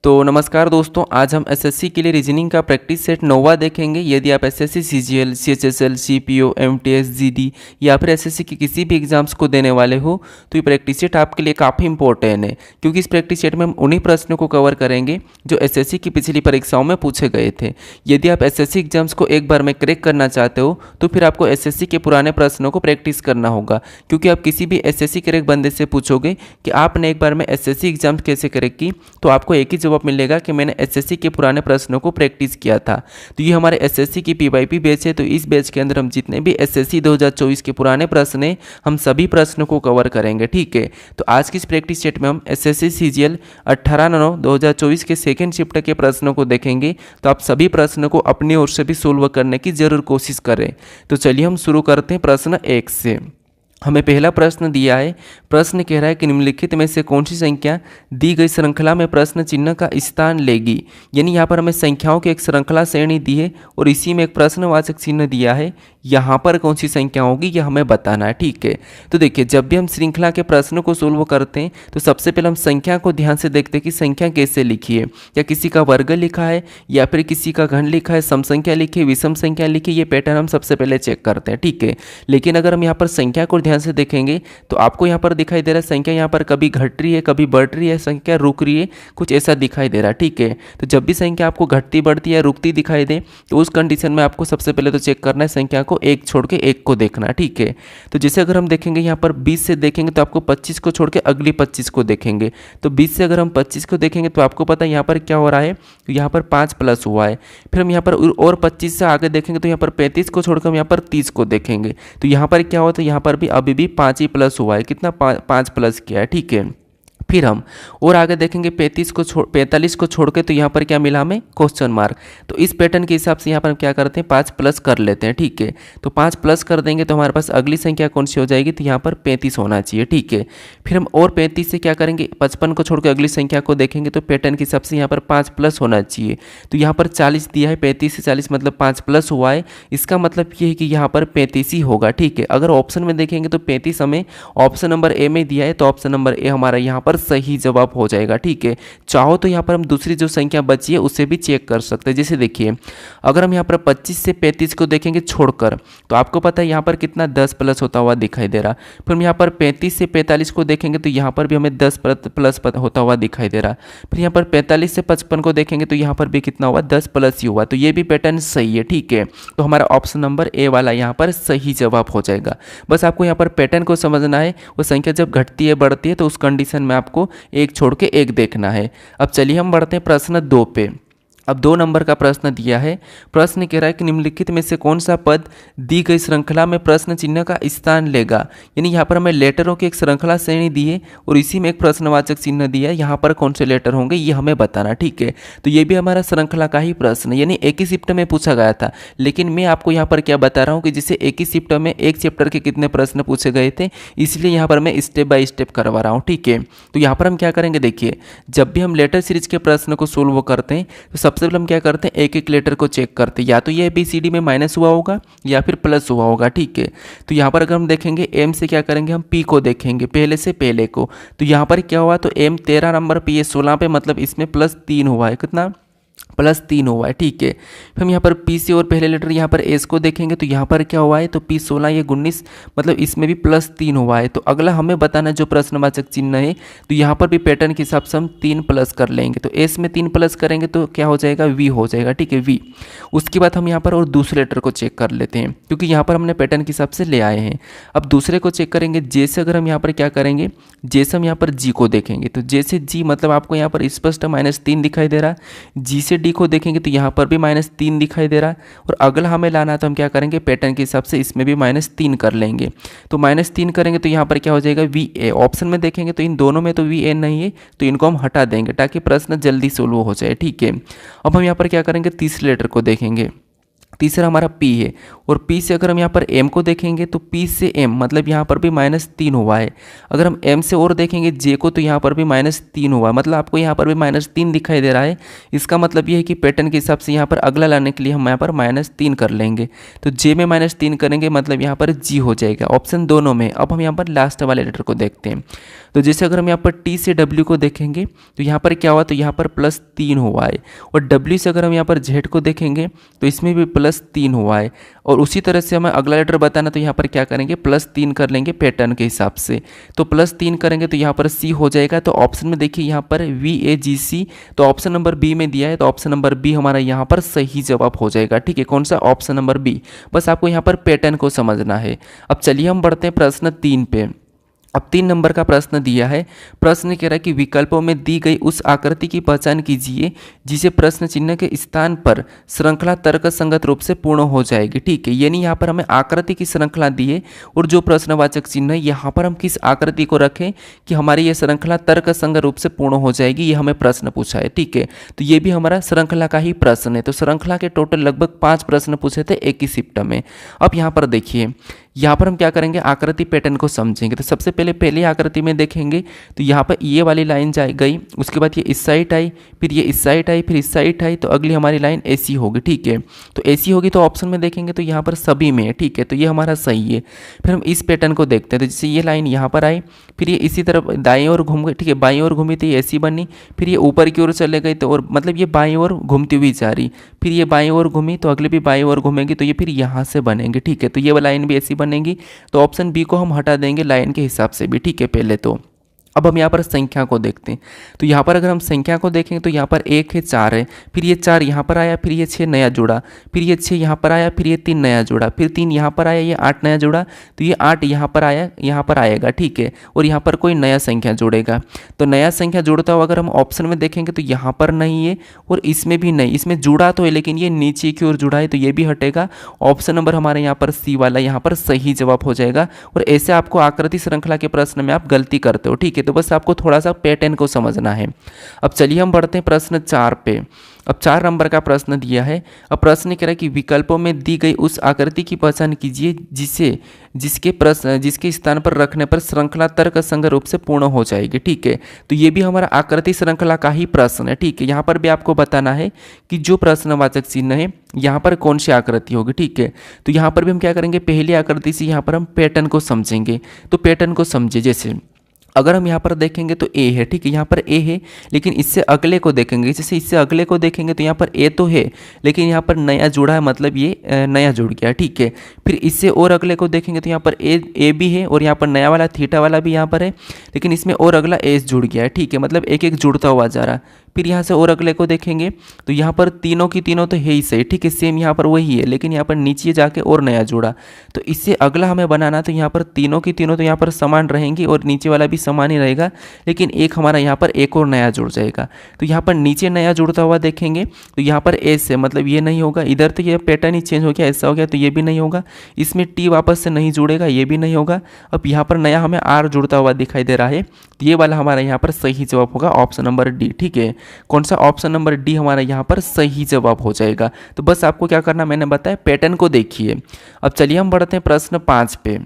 तो नमस्कार दोस्तों, आज हम एसएससी के लिए रीजनिंग का प्रैक्टिस सेट 9वां देखेंगे। यदि आप SSC CGL, CHSL, CPO, MTS, GD या फिर एसएससी के किसी भी एग्जाम्स को देने वाले हो तो ये प्रैक्टिस सेट आपके लिए काफ़ी इंपॉर्टेंट है, क्योंकि इस प्रैक्टिस सेट में हम उन्हीं प्रश्नों को कवर करेंगे जो एसएससी की पिछली परीक्षाओं में पूछे गए थे। यदि आप एसएससी एग्जाम्स को एक बार में क्रैक करना चाहते हो तो फिर आपको एसएससी के पुराने प्रश्नों को प्रैक्टिस करना होगा, क्योंकि आप किसी भी एसएससी क्रैक बंदे से पूछोगे कि आपने एक बार में एसएससी एग्जाम कैसे क्रैक की, तो आपको एक ही जवाब मिलेगा कि मैंने एसएससी के पुराने प्रश्नों को प्रैक्टिस किया था। तो ये हमारे एसएससी की पीवाईपी बैच है। तो इस बैच के अंदर हम जितने भी एसएससी 2024 के पुराने प्रश्न हैं, हम सभी प्रश्नों को कवर करेंगे। ठीक है, तो आज की इस प्रैक्टिस सेट में हम एसएससी सीजीएल 18/9/2024 के सेकेंड शिफ्ट के प्रश्नों को देखेंगे। तो आप सभी प्रश्नों को अपनी ओर से भी सोल्व करने की जरूर कोशिश करें। तो चलिए हम शुरू करते हैं प्रश्न 1 से। हमें पहला प्रश्न दिया है। प्रश्न कह रहा है कि निम्नलिखित में से कौन सी संख्या दी गई श्रृंखला में प्रश्न चिन्ह का स्थान लेगी। यानी यहाँ पर हमें संख्याओं की एक श्रृंखला श्रेणी दी है और इसी में एक प्रश्नवाचक चिन्ह दिया है। यहाँ पर कौन सी संख्या होगी यह हमें बताना है। ठीक है, तो देखिए, जब भी हम श्रृंखला के प्रश्नों को सोल्व करते हैं तो सबसे पहले हम संख्या को ध्यान से देखते हैं कि संख्या कैसे लिखी है। या किसी का वर्ग लिखा है या फिर किसी का घन लिखा है, सम संख्या लिखी है, विषम संख्या लिखी है, ये पैटर्न हम सबसे पहले चेक करते हैं। ठीक है, लेकिन अगर हम यहाँ पर संख्या को ध्यान से देखेंगे तो आपको यहाँ पर दिखाई दे रहा है संख्या यहाँ पर कभी घट रही है, कभी बढ़ रही है, संख्या रुक रही है, कुछ ऐसा दिखाई दे रहा है। ठीक है, तो जब भी संख्या आपको घटती बढ़ती या रुकती दिखाई दे तो उस कंडीशन में आपको सबसे पहले तो चेक करना है संख्या को एक छोड़ के एक को देखना। ठीक है, तो जैसे अगर हम देखेंगे यहाँ पर 20 से देखेंगे तो आपको 25 को छोड़ के अगली 25 को देखेंगे। तो 20 से अगर हम 25 को देखेंगे तो आपको पता है यहाँ पर क्या हो रहा है, तो यहाँ पर 5 प्लस हुआ है। फिर हम यहाँ पर और 25 से आगे देखेंगे तो यहाँ पर 35 को छोड़कर हम यहाँ पर 30 को देखेंगे। तो यहाँ पर क्या हुआ, तो यहाँ पर भी अभी भी 5 ही प्लस हुआ है। कितना, 5 प्लस किया है। ठीक है, फिर हम और आगे देखेंगे 45 को छोड़ के तो यहाँ पर क्या मिला हमें, क्वेश्चन मार्क। तो इस पैटर्न के हिसाब से यहाँ पर हम क्या करते हैं, 5 प्लस कर लेते हैं। ठीक है, तो 5 प्लस कर देंगे तो हमारे पास अगली संख्या कौन सी हो जाएगी, तो यहाँ पर 35 होना चाहिए। ठीक है, फिर हम और 35 से क्या करेंगे, 55 को छोड़ के अगली संख्या को देखेंगे तो पैटर्न के हिसाब से यहाँ पर 5 प्लस होना चाहिए। तो यहाँ पर 40 दिया है, 35 से 40 मतलब 5 प्लस हुआ है। इसका मतलब ये है कि यहाँ पर 35 ही होगा। ठीक है, अगर ऑप्शन में देखेंगे तो 35 हमें ऑप्शन नंबर ए में दिया है, तो ऑप्शन नंबर ए हमारा यहाँ पर सही जवाब हो जाएगा। ठीक है, चाहो तो यहाँ पर हम दूसरी जो संख्या बची है उसे भी चेक कर सकते हैं। जैसे देखिए, अगर हम यहाँ पर 25 से 35 को देखेंगे छोड़कर तो आपको पता है यहाँ पर कितना 10 प्लस होता हुआ दिखाई दे रहा। फिर हम यहाँ पर 35 से 45 को देखेंगे तो यहाँ पर भी हमें 10 प्लस होता हुआ दिखाई दे रहा। फिर यहाँ पर 45 से 55 को देखेंगे तो यहाँ पर भी कितना हुआ, 10 प्लस ही हुआ। तो ये भी पैटर्न सही है। ठीक है, तो हमारा ऑप्शन नंबर ए वाला यहाँ पर सही जवाब हो जाएगा। बस आपको यहाँ पर पैटर्न को समझना है। वो संख्या जब घटती है बढ़ती है तो उस कंडीशन में आपको एक छोड़ के एक देखना है। अब चलिए हम बढ़ते हैं प्रश्न 2 पे। अब 2 नंबर का प्रश्न दिया है। प्रश्न कह रहा है कि निम्नलिखित में से कौन सा पद दी गई श्रृंखला में प्रश्न चिन्ह का स्थान लेगा। यानी यहाँ पर हमें लेटरों की एक श्रृंखला श्रेणी दी है और इसी में एक प्रश्नवाचक चिन्ह दिया है। यहाँ पर कौन से लेटर होंगे ये हमें बताना। ठीक है, तो ये भी हमारा श्रृंखला का ही प्रश्न, यानी एक ही शिफ्ट में पूछा गया था। लेकिन मैं आपको यहाँ पर क्या बता रहा हूँ कि जैसे एक ही शिफ्ट में एक चैप्टर के कितने प्रश्न पूछे गए थे, इसलिए यहाँ पर मैं स्टेप बाय स्टेप करवा रहा हूँ। ठीक है, तो यहाँ पर हम क्या करेंगे, देखिए, जब भी हम लेटर सीरीज के प्रश्न को सोल्व करते हैं तो सबसे पहले हम क्या करते हैं, एक एक लेटर को चेक करते हैं। या तो ये ABCD में माइनस हुआ होगा या फिर प्लस हुआ होगा। ठीक है, तो यहाँ पर अगर हम देखेंगे M से क्या करेंगे, हम P को देखेंगे, पहले से पहले को। तो यहाँ पर क्या हुआ, तो M 13 नंबर पे, ये 16 पे, मतलब इसमें +3 हुआ है। कितना, +3 हुआ है। ठीक है, फिर हम यहाँ पर P से और पहले लेटर यहाँ पर S को देखेंगे तो यहाँ पर क्या हुआ है, तो P 16, ये 19, मतलब इसमें भी +3 हुआ है। तो अगला हमें बताना है जो प्रश्नवाचक चिन्ह है, तो यहाँ पर भी पैटर्न के हिसाब से हम 3 प्लस कर लेंगे। तो S में 3 प्लस करेंगे तो क्या हो जाएगा, V हो जाएगा। ठीक है, V। उसके बाद हम यहाँ पर और दूसरे लेटर को चेक कर लेते हैं, क्योंकि यहाँ पर हमने पैटर्न के हिसाब से ले आए हैं। अब दूसरे को चेक करेंगे। J से अगर हम यहाँ पर क्या करेंगे, J से हम यहाँ पर G को देखेंगे। तो J से G मतलब आपको यहाँ पर स्पष्ट -3 दिखाई दे रहा। G से D को देखेंगे तो यहाँ पर भी -3 दिखाई दे रहा है। और अगला हमें लाना है तो हम क्या करेंगे, पैटर्न के हिसाब से इसमें भी -3 कर लेंगे। तो -3 करेंगे तो यहाँ पर क्या हो जाएगा, VA। ऑप्शन में देखेंगे तो इन दोनों में तो VA नहीं है, तो इनको हम हटा देंगे ताकि प्रश्न जल्दी सोल्व हो जाए। ठीक है, अब हम यहाँ पर क्या करेंगे, तीसरे लेटर को देखेंगे। तीसरा हमारा P है, और P से अगर हम यहाँ पर M को देखेंगे तो P से M मतलब यहाँ पर भी -3 हुआ है। अगर हम M से और देखेंगे J को तो यहाँ पर भी -3 हुआ है, मतलब आपको यहाँ पर भी -3 दिखाई दे रहा है। इसका मतलब ये है कि पैटर्न के हिसाब से यहाँ पर अगला लाने के लिए हम यहाँ पर -3 कर लेंगे, तो J में -3 करेंगे मतलब यहाँ पर G हो जाएगा, ऑप्शन दोनों में। अब हम यहाँ पर लास्ट वाले लेटर को देखते हैं। तो जैसे अगर हम यहाँ पर T से W को देखेंगे तो यहाँ पर क्या हुआ, तो यहाँ पर +3 हुआ है, और W से अगर हम यहाँ पर Z को देखेंगे तो इसमें भी +3 हुआ है। और उसी तरह से हमें अगला लेटर बताना, तो यहाँ पर क्या करेंगे, +3 कर लेंगे पैटर्न के हिसाब से। तो +3 करेंगे तो यहाँ पर C हो जाएगा। तो ऑप्शन में देखिए यहाँ पर VAGC, तो ऑप्शन नंबर B में दिया है, तो ऑप्शन नंबर B हमारा यहाँ पर सही जवाब हो जाएगा। ठीक है, कौन सा, ऑप्शन नंबर B। बस आपको यहाँ पर पैटर्न को समझना है। अब चलिए हम बढ़ते हैं प्रश्न 3 पे। अब 3 नंबर का प्रश्न दिया है। प्रश्न कह रहा है कि विकल्पों में दी गई उस आकृति की पहचान कीजिए जिसे प्रश्न चिन्ह के स्थान पर श्रृंखला तर्क संगत रूप से पूर्ण हो जाएगी। ठीक है, यानी यहाँ पर हमें आकृति की श्रृंखला दी है, और जो प्रश्नवाचक चिन्ह है यहाँ पर हम किस आकृति को रखें कि हमारी ये श्रृंखला तर्क संगत रूप से पूर्ण हो जाएगी, ये हमें प्रश्न पूछा है। ठीक है, तो ये भी हमारा श्रृंखला का ही प्रश्न है। तो श्रृंखला के टोटल लगभग 5 प्रश्न पूछे थे एक ही शिफ्ट में। अब यहाँ पर देखिए, यहाँ पर हम क्या करेंगे, आकृति पैटर्न को समझेंगे। तो सबसे पहले आकृति में देखेंगे तो यहाँ पर ये वाली लाइन गई, उसके बाद ये इस साइड आई, फिर ये इस साइड आई, फिर इस साइड आई, तो अगली हमारी लाइन ऐसी होगी। ठीक है, तो ऐसी होगी तो ऑप्शन में देखेंगे तो यहाँ पर सभी में है। ठीक है, तो ये हमारा सही है। फिर हम इस पैटर्न को देखते हैं। तो जैसे ये लाइन यहाँ पर आई, फिर ये इसी तरफ दाएं ओर घूम गई। ठीक है, बाईं ओर घूमी तो ये ऐसी बनी, फिर ये ऊपर की ओर चले गई, तो और मतलब ये बाईं ओर घूमती हुई जा रही, फिर ये बाईं ओर घूमी तो अगले भी बाईं ओर घूमेंगी, तो ये फिर यहाँ से बनेंगे। ठीक है, तो ये लाइन भी ऐसी बनेगी। तो ऑप्शन बी को हम हटा देंगे लाइन के हिसाब से भी। ठीक है, पहले तो अब हम यहाँ पर संख्या को देखते हैं। तो यहाँ पर अगर हम संख्या को देखें तो यहाँ पर 1 है, 4 है, फिर ये 4 यहाँ पर आया, फिर ये 6 नया जुड़ा, फिर ये 6 यहाँ पर आया, फिर ये 3 नया जुड़ा, फिर 3 यहाँ पर आया, ये 8 नया जुड़ा, तो ये 8 यहाँ पर आया, यहाँ पर आएगा। ठीक है, और यहाँ पर कोई नया संख्या जुड़ेगा। तो नया संख्या जुड़ता हुआ अगर हम ऑप्शन में देखेंगे तो यहाँ पर नहीं है, और इसमें भी नहीं, इसमें जुड़ा तो है लेकिन ये नीचे की ओर जुड़ा है, तो ये भी हटेगा। ऑप्शन नंबर हमारे यहाँ पर सी वाला यहाँ पर सही जवाब हो जाएगा। और ऐसे आपको आकृति श्रृंखला के प्रश्न में आप गलती करते हो। ठीक है, तो बस आपको थोड़ा सा पैटर्न को समझना है। अब चलिए हम बढ़ते हैं प्रश्न 4 पे। अब 4 नंबर का प्रश्न दिया है। अब प्रश्न कह रहा है कि विकल्पों में दी गई उस आकृति की पहचान कीजिए जिसके स्थान पर रखने पर श्रृंखला तर्क संगत रूप से पूर्ण हो जाएगी। ठीक है, तो ये भी हमारा आकृति श्रृंखला का ही प्रश्न है। ठीक है, यहाँ पर भी आपको बताना है कि जो प्रश्नवाचक चिन्ह है यहाँ पर कौन सी आकृति होगी। ठीक है, तो यहाँ पर भी हम क्या करेंगे, पहली आकृति से यहाँ पर हम पैटर्न को समझेंगे। तो पैटर्न को समझे, जैसे अगर हम यहाँ पर देखेंगे तो ए है। ठीक है, यहाँ पर ए है, लेकिन इससे अगले को देखेंगे, जैसे इससे अगले को देखेंगे तो यहाँ पर ए तो है, लेकिन यहाँ पर नया जुड़ा है, मतलब ये नया जुड़ गया। ठीक है, फिर इससे और अगले को देखेंगे तो यहाँ पर ए भी है, और यहाँ पर नया वाला थीटा वाला भी यहाँ पर है, लेकिन इसमें और अगला एस जुड़ गया है। ठीक है, मतलब एक एक जुड़ता हुआ जा रहा है। फिर यहाँ से और अगले को देखेंगे तो यहाँ पर तीनों की तीनों तो है ही सही। ठीक है, सेम यहाँ पर वही है, लेकिन यहाँ पर नीचे जाके और नया जुड़ा, तो इससे अगला हमें बनाना, तो यहाँ पर तीनों की तीनों तो यहाँ पर समान रहेंगी, और नीचे वाला भी समान ही रहेगा, लेकिन एक हमारा यहाँ पर एक और नया जुड़ जाएगा। तो यहाँ पर नीचे नया जुड़ता हुआ देखेंगे तो यहाँ पर एस है, मतलब ये नहीं होगा। इधर तो ये पैटर्न ही चेंज हो गया, ऐसा हो गया, तो ये भी नहीं होगा। इसमें टी वापस से नहीं जुड़ेगा, ये भी नहीं होगा। अब यहाँ पर नया हमें आर जुड़ता हुआ दिखाई दे रहा है, तो ये वाला हमारा यहाँ पर सही जवाब होगा ऑप्शन नंबर डी। ठीक है, कौन सा, ऑप्शन नंबर डी हमारा यहाँ पर सही जवाब हो जाएगा। तो बस आपको क्या करना, मैंने बताया, पैटर्न को देखिए। अब चलिए हम बढ़ते हैं प्रश्न 5 पे।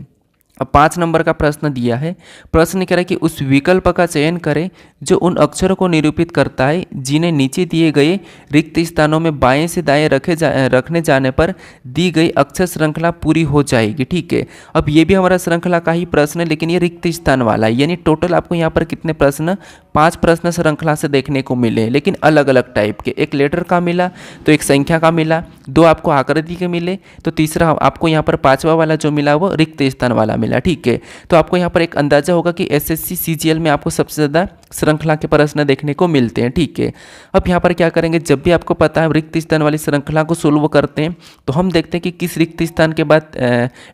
अब 5 नंबर का प्रश्न दिया है। प्रश्न कह रहा है कि उस विकल्प का चयन करें जो उन अक्षरों को निरूपित करता है जिन्हें नीचे दिए गए रिक्त स्थानों में बाएं से दाएं रखने जाने पर दी गई अक्षर श्रृंखला पूरी हो जाएगी। ठीक है, अब ये भी हमारा श्रृंखला का ही प्रश्न है, लेकिन ये रिक्त स्थान वाला है। यानी टोटल आपको यहाँ पर कितने प्रश्न, 5 प्रश्न श्रृंखला से देखने को मिले, लेकिन अलग अलग टाइप के। एक लेटर का मिला, तो एक संख्या का मिला, 2 आपको आकृति के मिले, तो तीसरा आपको यहाँ पर 5वां वाला जो मिला वो रिक्त स्थान वाला मिला। ठीक है, तो आपको यहाँ पर एक अंदाजा होगा कि एसएससी सीजीएल में आपको सबसे ज़्यादा श्रृंखला के प्रश्न देखने को मिलते हैं। ठीक है, अब यहाँ पर क्या करेंगे, जब भी आपको पता है रिक्त स्थान वाली श्रृंखला को सोल्व करते हैं तो हम देखते हैं कि किस रिक्त स्थान के बाद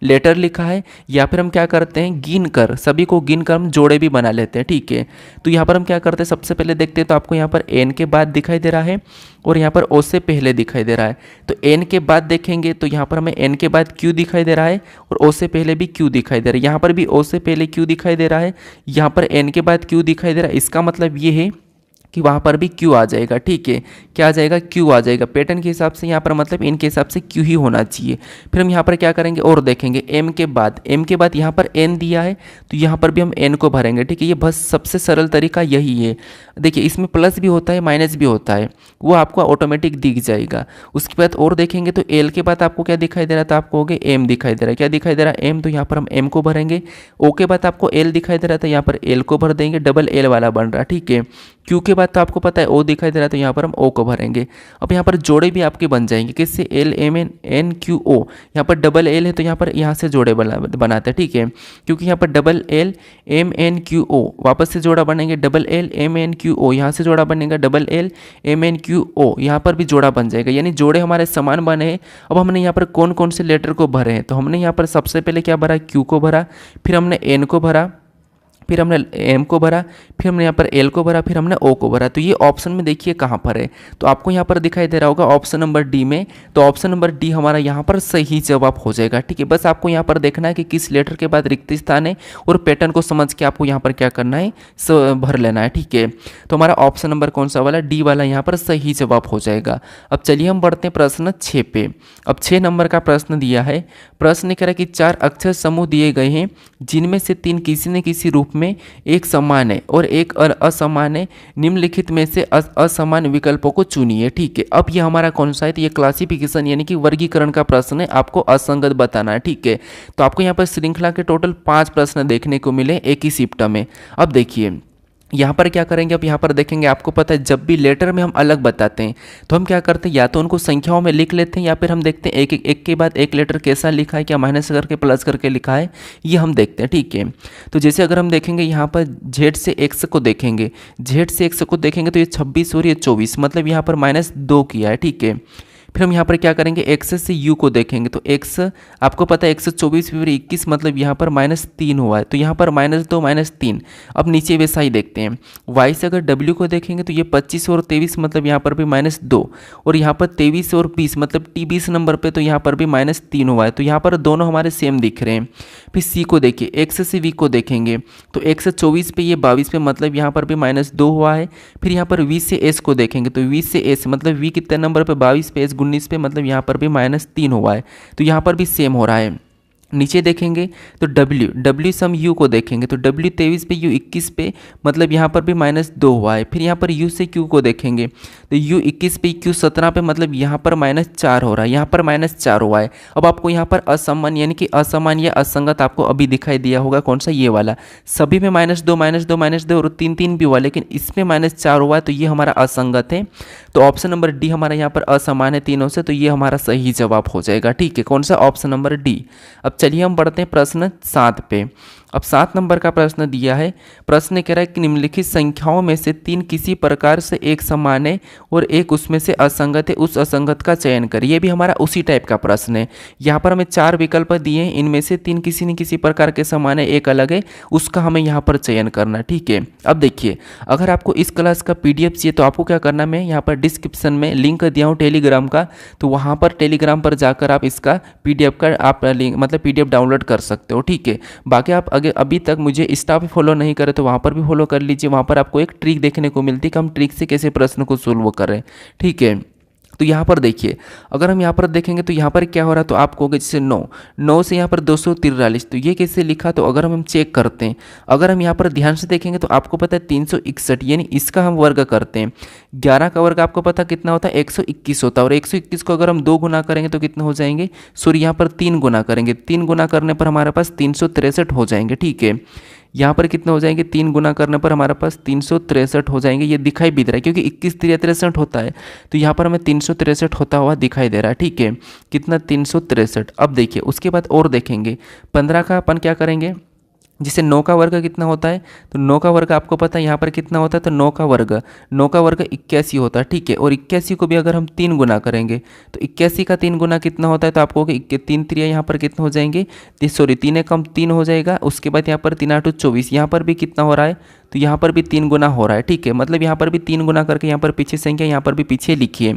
लेटर लिखा है, या फिर हम क्या करते हैं, गिन कर, सभी को गिन कर हम जोड़े भी बना लेते हैं। ठीक है, तो यहाँ पर हम क्या करते हैं, सबसे पहले देखते हैं तो आपको यहाँ पर एन के बाद दिखाई दे रहा है, और यहाँ पर ओ से पहले दिखाई दे रहा है। तो एन के बाद देखेंगे तो यहाँ पर हमें एन के बाद क्यू दिखाई दे रहा है, और ओ से पहले भी क्यू दिखाई दे रहा है। यहाँ पर भी ओ से पहले क्यू दिखाई दे रहा है, यहाँ पर एन के बाद क्यू दिखाई दे रहा है। इसका मतलब ये है कि वहाँ पर भी क्यू आ जाएगा। ठीक है, क्या आ जाएगा, क्यू आ जाएगा। पैटर्न के हिसाब से यहाँ पर मतलब इनके हिसाब से क्यू ही होना चाहिए। फिर हम यहाँ पर क्या करेंगे और देखेंगे, एम के बाद यहाँ पर एन दिया है तो यहाँ पर भी हम एन को भरेंगे। ठीक है, ये बस सबसे सरल तरीका यही है। देखिए इसमें प्लस भी होता है माइनस भी होता है, वो आपको ऑटोमेटिक दिख जाएगा। उसके बाद और देखेंगे तो एल के बाद आपको क्या दिखाई दे रहा था, आपको हो गया एम दिखाई दे रहा है। क्या दिखाई दे रहा है, एम, तो यहाँ पर हम एम को भरेंगे। ओ के बाद आपको एल दिखाई दे रहा था, यहाँ पर एल को भर देंगे, डबल एल वाला बन रहा है। ठीक है, क्यू के बाद तो आपको पता है ओ दिखाई दे रहा है तो यहाँ पर हम ओ को भरेंगे। अब यहाँ पर जोड़े भी आपके बन जाएंगे, किससे, L M N N Q O. यहाँ पर डबल एल है तो यहाँ से जोड़े बनाते हैं। ठीक है, क्योंकि यहाँ पर double L M N Q O, वापस से जोड़ा बनेंगे, double L M N Q O, यहाँ से जोड़ा बनेगा, double L M N Q O, यहाँ पर भी जोड़ा बन जाएगा। यानी जोड़े हमारे समान बने हैं। अब हमने यहाँ पर कौन कौन से लेटर को भरे हैं, तो हमने यहाँ पर सबसे पहले क्या भरा, क्यू को भरा, फिर हमने एन को भरा, फिर हमने एम को भरा, फिर हमने यहाँ पर एल को भरा, फिर हमने ओ को भरा। तो ये ऑप्शन में देखिए कहाँ पर है, तो आपको यहाँ पर दिखाई दे रहा होगा ऑप्शन नंबर डी में। तो ऑप्शन नंबर डी हमारा यहाँ पर सही जवाब हो जाएगा। ठीक है, बस आपको यहाँ पर देखना है कि किस लेटर के बाद रिक्त स्थान है और पैटर्न को समझ के आपको यहाँ पर क्या करना है, भर लेना है। ठीक है, तो हमारा ऑप्शन नंबर कौन सा वाला, डी वाला यहाँ पर सही जवाब हो जाएगा। अब चलिए हम बढ़ते हैं प्रश्न 6 पे। अब 6 नंबर का प्रश्न दिया है। प्रश्न कह रहा है कि 4 अक्षर समूह दिए गए हैं जिनमें से 3 किसी न किसी रूप में एक समान है और एक असमान है। निम्नलिखित में से असमान विकल्पों को चुनिए। ठीक है, अब ये हमारा कौन सा है, तो ये क्लासिफिकेशन यानी कि वर्गीकरण का प्रश्न है, आपको असंगत बताना है। ठीक है, तो आपको यहाँ पर श्रृंखला के टोटल 5 प्रश्न देखने को मिले एक ही शिफ्ट में। अब देखिए यहाँ पर क्या करेंगे, अब यहाँ पर देखेंगे, आपको पता है जब भी लेटर में हम अलग बताते हैं तो हम क्या करते हैं, या तो उनको संख्याओं में लिख लेते हैं या फिर हम देखते हैं एक के बाद एक लेटर कैसा लिखा है, क्या माइनस करके प्लस करके लिखा है, ये हम देखते हैं। ठीक है, तो जैसे अगर हम देखेंगे यहाँ पर जेड से एक्स को देखेंगे, जेड से एक्स को देखेंगे तो ये 26 और ये 24, मतलब यहाँ पर -2 किया है। ठीक है, फिर हम यहाँ पर क्या करेंगे, एक्स से यू को देखेंगे तो एक्स आपको पता है 124 फिर 21, मतलब यहाँ पर -3 हुआ है, तो यहाँ पर -2 -3। अब नीचे वैसा ही देखते हैं। वाई से अगर डब्ल्यू को देखेंगे तो ये 25 और 23, मतलब यहाँ पर भी -2, और यहाँ पर 23 और 20, मतलब टी 20 नंबर पे तो यहाँ पर भी -3 हुआ है, तो यहाँ पर दोनों हमारे सेम दिख रहे हैं। फिर सी को देखिए, एक्स से वी को देखेंगे तो 124 पे ये 22 पे, मतलब यहाँ पर भी -2 हुआ है। फिर यहाँ पर वी से एस को देखेंगे तो वी से एस, मतलब वी कितने नंबर पे, 22 पे, एस 19 पे, मतलब यहाँ पर भी -3 हुआ है, तो यहाँ पर भी सेम हो रहा है। नीचे देखेंगे तो डब्ल्यू से हम यू को देखेंगे तो डब्ल्यू 23 पे, यू 21 पे, मतलब यहाँ पर भी -2 हुआ है। फिर यहाँ पर यू से क्यू को देखेंगे तो यू 21 पे, क्यू 17 पे, मतलब यहाँ पर -4 हो रहा है, यहाँ पर -4 हुआ है। अब आपको यहाँ पर असमान यानी कि असमान या असंगत आपको अभी दिखाई दिया होगा, कौन सा, ये वाला। सभी में -2 -2 -2 और 3 भी हुआ, लेकिन इसमें -4 हुआ है, तो ये हमारा असंगत है। तो ऑप्शन नंबर डी हमारा यहाँ पर असमान है तीनों से, तो ये हमारा सही जवाब हो जाएगा। ठीक है, कौन सा, ऑप्शन नंबर डी। अब चलिए हम बढ़ते हैं प्रश्न 7 पे। अब 7 नंबर का प्रश्न दिया है। प्रश्न कह रहा है कि निम्नलिखित संख्याओं में से 3 किसी प्रकार से एक समान है और एक उसमें से असंगत है, उस असंगत का चयन करें। ये भी हमारा उसी टाइप का प्रश्न है। यहाँ पर हमें 4 विकल्प दिए हैं, इनमें से 3 किसी न किसी प्रकार के समान है, एक अलग है, उसका हमें यहाँ पर चयन करना। ठीक है, अब देखिए, अगर आपको इस क्लास का PDF चाहिए तो आपको क्या करना, मैं यहाँ पर डिस्क्रिप्शन में लिंक दिया हूँ टेलीग्राम का, तो वहाँ पर टेलीग्राम पर जाकर आप इसका PDF का आप लिंक मतलब PDF डाउनलोड कर सकते हो। ठीक है, बाकी आप अगर अभी तक मुझे इंस्टा पे फॉलो नहीं करे तो वहाँ पर भी फॉलो कर लीजिए। वहाँ पर आपको एक ट्रिक देखने को मिलती है कि हम ट्रिक से कैसे प्रश्न को सोल्व करें। ठीक है, तो यहाँ पर देखिए, अगर हम यहाँ पर देखेंगे तो यहाँ पर क्या हो रहा है, तो आप कहोगे जैसे 9 से यहाँ पर 243, तो ये कैसे लिखा, तो अगर हम चेक करते हैं, अगर हम यहाँ पर ध्यान से देखेंगे तो आपको पता है 361, यानी इसका हम वर्ग करते हैं। 11 का वर्ग आपको पता कितना होता है, 121 होता है, और 121 को अगर हम 2 गुना करेंगे तो कितने हो जाएंगे, सॉरी यहाँ पर 3 गुना करेंगे, 3 गुना करने पर हमारे पास 363 हो जाएंगे। ठीक है, यहाँ पर कितने हो जाएंगे, 3 गुना करने पर हमारे पास 363 हो जाएंगे। ये दिखाई भी दे रहा है क्योंकि 21 3 63 होता है, तो यहाँ पर हमें 363 होता हुआ दिखाई दे रहा है। ठीक है, कितना, 363। अब देखिए उसके बाद और देखेंगे, 15 का अपन क्या करेंगे, जिसे 9 का वर्ग कितना होता है, तो 9 का वर्ग आपको पता है यहाँ पर कितना होता है, तो 9 का वर्ग 81 होता है। ठीक है, और 81 को भी अगर हम 3 गुना करेंगे तो 81 का 3 गुना कितना होता है, तो आपको 3 3 यहाँ पर कितना हो जाएंगे, सॉरी 3 कम 3 हो जाएगा। उसके बाद यहाँ पर 3 8 24, यहाँ पर भी कितना हो रहा है, तो यहाँ पर भी 3 गुना हो रहा है, ठीक है। मतलब यहाँ पर भी 3 गुना करके यहाँ पर पीछे संख्या यहाँ पर भी पीछे लिखिए।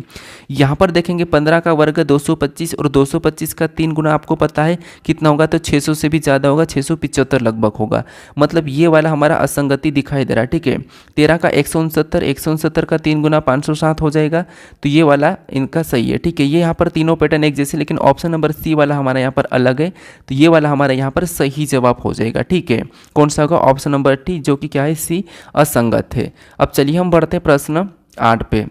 यहाँ पर देखेंगे 15 का वर्ग 225 और 225 का 3 गुना आपको पता है कितना होगा, तो 600 से भी ज़्यादा होगा, 675 लगभग होगा। मतलब ये वाला हमारा असंगति दिखाई दे रहा है, ठीक है। 13 का 169, 169 का 3 गुना 507 हो जाएगा, तो ये वाला इनका सही है, ठीक है। ये यहाँ पर तीनों पैटर्न एक जैसे, लेकिन ऑप्शन नंबर सी वाला हमारा यहाँ पर अलग है, तो ये वाला हमारा यहाँ पर सही जवाब हो जाएगा, ठीक है। कौन सा होगा? ऑप्शन नंबर टी, जो कि क्या है, सी असंगत है। अब चलिए हम बढ़ते हैं प्रश्न 8 पे।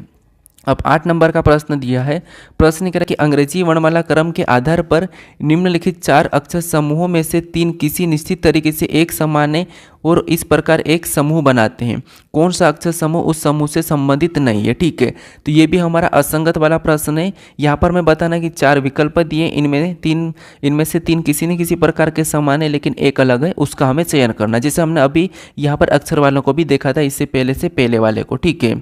अब 8 नंबर का प्रश्न दिया है। प्रश्न कह रहा है कि अंग्रेजी वर्णमाला क्रम के आधार पर निम्नलिखित 4 अक्षर समूहों में से 3 किसी निश्चित तरीके से एक समान है और इस प्रकार एक समूह बनाते हैं। कौन सा अक्षर समूह उस समूह से संबंधित नहीं है, ठीक है। तो ये भी हमारा असंगत वाला प्रश्न है। यहाँ पर मैं बताना कि 4 विकल्प दिए, इनमें से 3 किसी न किसी प्रकार के समान है, लेकिन एक अलग है, उसका हमें चयन करना। जैसे हमने अभी यहाँ पर अक्षर वालों को भी देखा था, इससे पहले वाले को, ठीक है।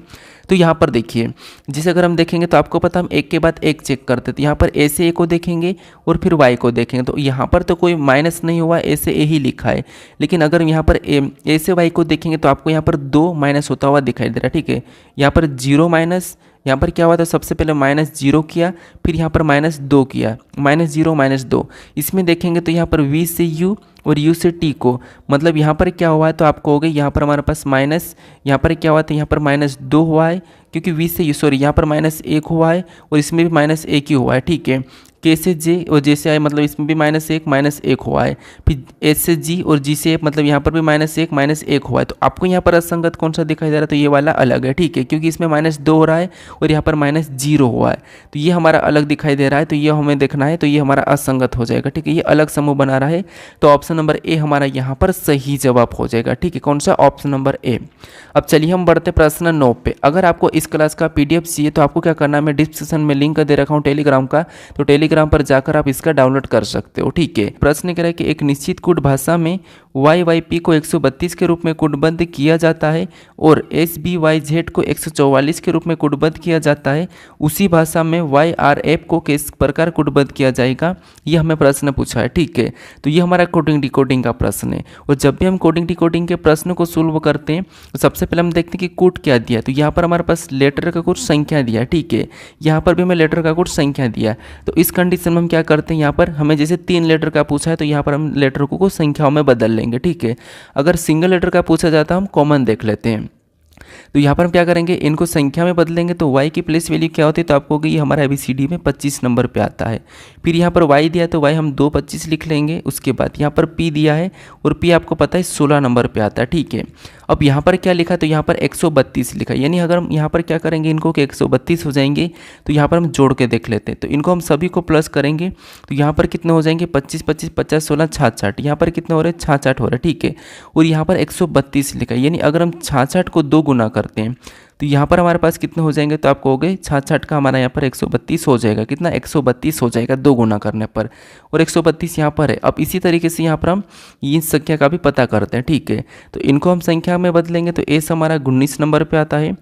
तो यहाँ पर देखिए, जिसे अगर हम देखेंगे तो आपको पता हम एक के बाद एक चेक करते, तो यहाँ पर ए से ए को देखेंगे और फिर वाई को देखेंगे, तो यहाँ पर तो कोई माइनस नहीं हुआ, ए से ए ही लिखा है। लेकिन अगर यहाँ पर ए से वाई को देखेंगे तो आपको यहाँ पर 2 माइनस होता हुआ दिखाई दे रहा है, ठीक है। यहाँ पर 0 माइनस, यहाँ पर क्या हुआ था, सबसे पहले -0 किया, फिर यहाँ पर -2 किया, -0 -2। इसमें देखेंगे तो यहाँ पर V से U और U से T को, मतलब यहाँ पर क्या हुआ है, तो आपको हो गई, यहाँ पर हमारे पास माइनस, यहाँ पर क्या हुआ था, यहाँ पर -2 हुआ है, क्योंकि V से U, सॉरी, यहाँ पर -1 हुआ है और इसमें भी -1 ही हुआ है, ठीक है। K से J और J से I, मतलब इसमें भी -1 हुआ है। फिर H से G और G से F, मतलब यहाँ पर भी -1 हुआ है। तो आपको यहाँ पर असंगत कौन सा दिखाई दे रहा है, तो ये वाला अलग है, ठीक है, क्योंकि इसमें -2 हो रहा है और यहाँ पर -0 हुआ है, तो ये हमारा अलग दिखाई दे रहा है, तो ये हमें देखना है, तो ये हमारा असंगत हो जाएगा, ठीक है। ये अलग समूह बना रहा है, तो ऑप्शन नंबर ए हमारा यहाँ पर सही जवाब हो जाएगा, ठीक है। कौन सा? Option number A. अब चलिए हम बढ़ते प्रश्न 9 पे। अगर आपको इस क्लास का PDF चाहिए तो आपको क्या करना है, मैं डिस्क्रिप्शन में लिंक दे रखा हूँ टेलीग्राम का, तो टेलीग्राम पर जाकर आप इसका डाउनलोड कर सकते हो, ठीक है। प्रश्न कह रहा है कि एक निश्चित कूट भाषा में YYP को 132 के रूप में कूटबद्ध किया जाता है और SBYZ को 144 के रूप में कूटबद्ध किया जाता है। उसी भाषा में YRF को किस प्रकार कूटबद्ध किया जाएगा, ये हमें प्रश्न पूछा है, ठीक है। तो ये हमारा कोडिंग डिकोडिंग का प्रश्न है, और जब भी हम कोडिंग डिकोडिंग के प्रश्न को सोल्व करते हैं तो सबसे पहले हम देखते हैं कि कूट क्या दिया है। तो यहाँ पर हमारे पास लेटर का कुछ संख्या दिया है, ठीक है। यहाँ पर भी हमें लेटर का कुछ संख्या दिया है, तो इस कंडीशन में हम क्या करते हैं, यहाँ पर हमें जैसे 3 लेटर का पूछा है तो यहाँ पर हम लेटर को संख्याओं में बदल लेंगे, ठीक है। अगर सिंगल लेटर का पूछा जाता है हम कॉमन देख लेते हैं, तो यहाँ पर हम क्या करेंगे, इनको संख्या में बदलेंगे, तो y की प्लेस वैल्यू क्या होती है, तो आपको ये हमारा ABCD में 25 नंबर पे आता है। फिर यहाँ पर y दिया तो y हम 225 लिख लेंगे। उसके बाद यहाँ पर p दिया है और p आपको पता है 16 नंबर पे आता है, ठीक है। अब यहाँ पर क्या लिखा, तो यहाँ पर 132 लिखा, यानी अगर हम यहाँ पर क्या करेंगे, इनको कि 132 हो जाएंगे, तो यहाँ पर हम जोड़ के देख लेते हैं। तो इनको हम सभी को प्लस करेंगे, तो यहाँ पर कितने हो जाएंगे, 25 25 50 16 66, यहाँ पर कितने हो रहे हैं, 66 हो रहे हैं, ठीक है। और यहाँ पर 132 लिखा, यानी अगर हम 66 को 2 गुना करते हैं तो यहाँ पर हमारे पास कितने हो जाएंगे, तो आपको हो गए 66 का हमारा यहाँ पर 132 हो जाएगा। कितना? 132 हो जाएगा 2 गुना करने पर, और 132 यहाँ पर है। अब इसी तरीके से यहाँ पर हम इस संख्या का भी पता करते हैं, ठीक है। तो इनको हम संख्या में बदलेंगे, तो एस हमारा 19 नंबर पे आता है।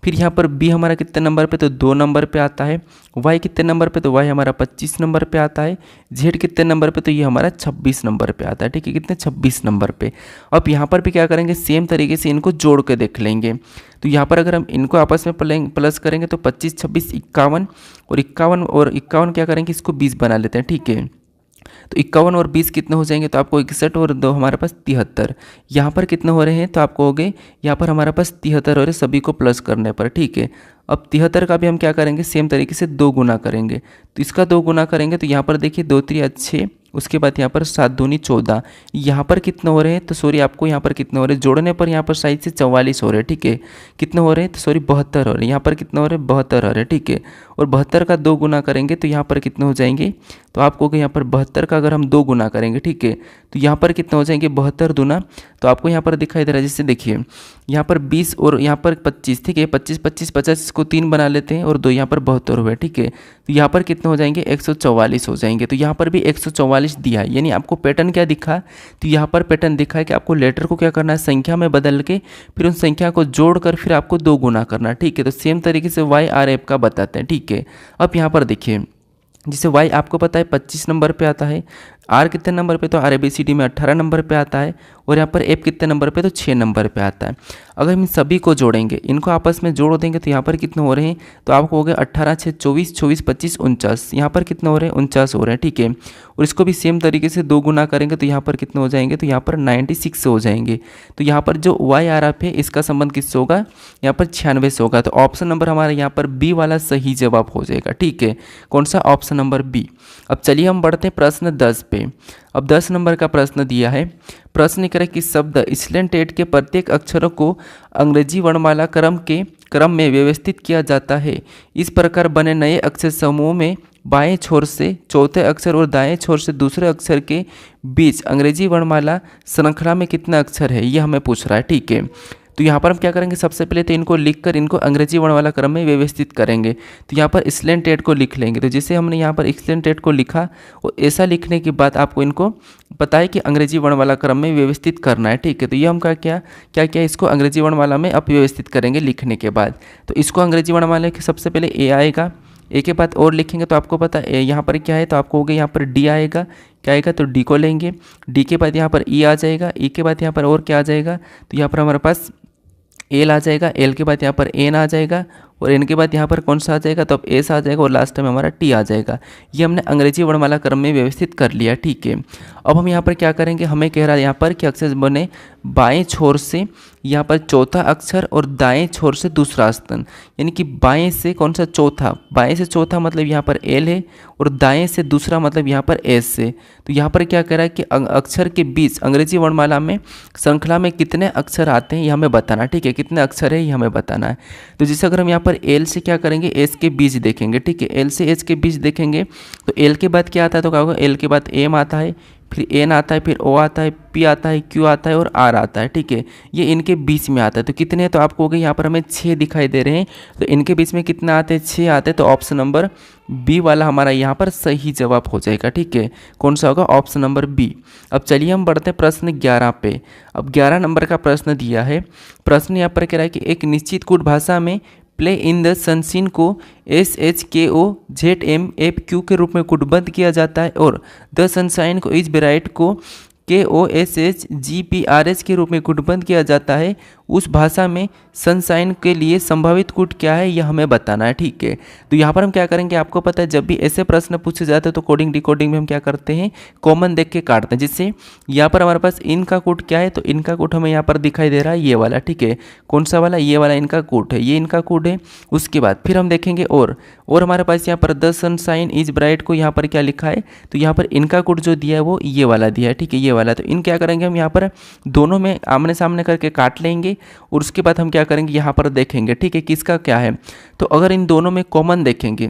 फिर यहाँ पर बी हमारा कितने नंबर पे, तो 2 नंबर पे आता है। वाई कितने नंबर पे, तो वाई हमारा 25 नंबर पे आता है। जेड कितने नंबर पे, तो ये हमारा 26 नंबर पे आता है, ठीक है। कितने? 26 नंबर पे। अब यहाँ पर भी क्या करेंगे, सेम तरीके से इनको जोड़ के देख लेंगे। तो यहाँ पर अगर हम इनको आपस में प्लस करेंगे तो 25 26 51 और 51 क्या करेंगे, इसको 20 बना लेते हैं, ठीक है। तो 51 और 20 कितने हो जाएंगे, तो आपको 61 और 2 हमारे पास 73। यहाँ पर कितने हो रहे हैं, तो आपको हो गए यहाँ पर हमारे पास 73 हो रहे सभी को प्लस करने पर, ठीक है। अब 73 का भी हम क्या करेंगे, सेम तरीके से 2 गुना करेंगे। तो इसका 2 गुना करेंगे तो यहाँ पर देखिए 2 3 6, उसके बाद यहाँ पर 7 दूनी 14। यहाँ पर कितने हो रहे हैं, तो सॉरी आपको यहाँ पर कितने हो रहे हैं, जोड़ने पर यहाँ पर साइड से 44 हो रहे हैं, ठीक है। कितने हो रहे हैं, तो सॉरी 72 हो रहे हैं। यहाँ पर कितने हो रहे हैं, 72 हो रहे हैं, ठीक है। और 72 का 2 गुना करेंगे तो यहाँ पर कितने हो जाएंगे, तो आपको यहाँ पर 72 का अगर हम 2 गुना करेंगे, ठीक है, तो यहाँ पर कितने हो जाएंगे, 72 दूना। तो आपको यहाँ पर दिखाई दे रहा है, जैसे देखिए यहाँ पर 20 और यहाँ पर 25, ठीक है। 25 25 50 इसको 3 बना लेते हैं और 2 यहाँ पर 72 हुए, ठीक है। तो यहाँ पर कितने हो जाएंगे, 144 हो जाएंगे। तो यहाँ पर भी 144 दिया है, यानी आपको पैटर्न क्या दिखा, तो यहाँ पर पैटर्न दिखा है कि आपको लेटर को क्या करना है, संख्या में बदल के फिर उन संख्या को जोड़कर फिर आपको 2 गुना करना, ठीक है। तो सेम तरीके से YRF का बताते हैं, ठीक है। अब यहाँ पर देखिए, जिसे y आपको पता है 25 नंबर पे आता है, आर कितने नंबर पे, तो आर ABCD में 18 नंबर पे आता है, और यहाँ पर एफ कितने नंबर पे, तो 6 नंबर पे आता है। अगर हम इन सभी को जोड़ेंगे, इनको आपस में जोड़ देंगे तो यहाँ पर कितने हो रहे हैं, तो आपको हो गया 18 6 24, 24 25 49, यहाँ पर कितने हो रहे हैं, 49 हो रहे हैं, ठीक है। और इसको भी सेम तरीके से 2 गुना करेंगे तो यहाँ पर कितने हो जाएंगे, तो यहाँ पर 96 हो जाएंगे। तो यहाँ पर जो वाई आर एफ है इसका संबंध किससे होगा, यहाँ पर 96 से होगा। तो ऑप्शन नंबर हमारा यहाँ पर बी वाला सही जवाब हो जाएगा, ठीक है। कौन सा, ऑप्शन नंबर बी। अब चलिए हम बढ़ते हैं प्रश्न 10 पे। अब 10 नंबर का प्रश्न दिया है। प्रश्न करें कि शब्द स्लेंटेड के प्रत्येक अक्षरों को अंग्रेजी वर्णमाला क्रम में व्यवस्थित किया जाता है। इस प्रकार बने नए अक्षर समूह में बाएं छोर से चौथे अक्षर और दाएं छोर से दूसरे अक्षर के बीच अंग्रेजी वर्णमाला श्रृंखला में कितना अक्षर है, ये हमें पूछ रहा है, ठीक है। तो यहाँ पर हम क्या करेंगे, सबसे पहले तो इनको लिखकर इनको अंग्रेजी वर्णमाला क्रम में व्यवस्थित करेंगे। तो यहाँ पर स्लेंटेड को लिख लेंगे। तो जैसे हमने यहाँ पर स्लेंटेड को लिखा, और ऐसा लिखने के बाद आपको इनको पता है कि अंग्रेजी वर्णमाला क्रम में व्यवस्थित करना है, ठीक है। तो ये हम क्या इसको अंग्रेजी वर्णमाला में अब व्यवस्थित करेंगे लिखने के बाद। तो इसको अंग्रेजी वर्णमाला के सबसे पहले ए आएगा, ए के बाद और लिखेंगे तो आपको पता है यहाँ पर क्या है, तो आपको हो गया यहाँ पर डी आएगा, क्या आएगा, तो डी को लेंगे। डी के बाद यहाँ पर ई आ जाएगा, ई के बाद यहाँ पर और क्या आ जाएगा, तो यहाँ पर हमारे पास एल आ जाएगा, एल के बाद यहाँ पर एन आ जाएगा, और एन के बाद यहाँ पर कौन सा आ जाएगा, तो अब एस आ जाएगा, और लास्ट में हमारा टी आ जाएगा। ये हमने अंग्रेजी वर्णमाला क्रम में व्यवस्थित कर लिया, ठीक है। अब हम यहाँ पर क्या करेंगे, हमें कह रहा है यहाँ पर कि अक्षर बने बाएं छोर से यहाँ पर चौथा अक्षर और दाएं छोर से दूसरा स्तन, यानी कि बाएं से कौन सा, चौथा, बाएं से चौथा मतलब यहाँ पर एल है, और दाएं से दूसरा मतलब यहाँ पर एस से। तो यहाँ पर क्या कह रहा है कि अक्षर के बीच अंग्रेजी वर्णमाला में श्रृंखला में कितने अक्षर आते हैं ये हमें बताना, ठीक है। कितने अक्षर है ये हमें बताना है। तो जैसे अगर हम यहाँ पर एल से क्या करेंगे, एस के बीच देखेंगे, ठीक है। एल से एच के बीच देखेंगे तो एल के बाद क्या आता है, तो क्या होगा, एल के बाद एम आता है, फिर एन आता है, फिर ओ आता है, पी आता है, क्यू आता है और आर आता है, ठीक है। ये इनके बीच में आता है। तो कितने, तो आपको हो गए यहाँ पर हमें 6 दिखाई दे रहे हैं। तो इनके बीच में कितना आते हैं, 6 आते हैं। तो ऑप्शन नंबर बी वाला हमारा यहाँ पर सही जवाब हो जाएगा, ठीक है। कौन सा होगा, ऑप्शन नंबर बी। अब चलिए हम बढ़ते हैं प्रश्न 11 पे। अब 11 नंबर का प्रश्न दिया है। प्रश्न यहाँ पर कह रहा है कि एक निश्चित कूट भाषा में प्ले इन द सनसीन को SHKOZMFQ के रूप में कूटबद्ध किया जाता है, और द सनशाइन को इज ब्राइट को KOSHGPRH के रूप में कूटबद्ध किया जाता है। उस भाषा में सनशाइन के लिए संभावित कूट क्या है यह हमें बताना है, ठीक है। तो यहाँ पर हम क्या करेंगे, आपको पता है जब भी ऐसे प्रश्न पूछे जाते हैं तो कोडिंग डिकोडिंग में हम क्या करते हैं, कॉमन देख के काटते हैं। जिससे यहाँ पर हमारे पास इनका कूट क्या है, तो इनका कूट हमें यहाँ पर दिखाई दे रहा है ये वाला, ठीक है। कौन सा वाला, ये वाला इनका कूट है, ये इनका कूट है। उसके बाद फिर हम देखेंगे और हमारे पास यहाँ पर द सनशाइन इज ब्राइट को यहाँ पर क्या लिखा है, तो यहाँ पर इनका कूट जो दिया है वो ये वाला दिया है, ठीक है, ये वाला। तो इन क्या करेंगे, हम यहाँ पर दोनों में आमने सामने करके काट लेंगे, और उसके बाद हम क्या करेंगे, यहाँ पर देखेंगे, ठीक है, किसका क्या है। तो अगर इन दोनों में कॉमन देखेंगे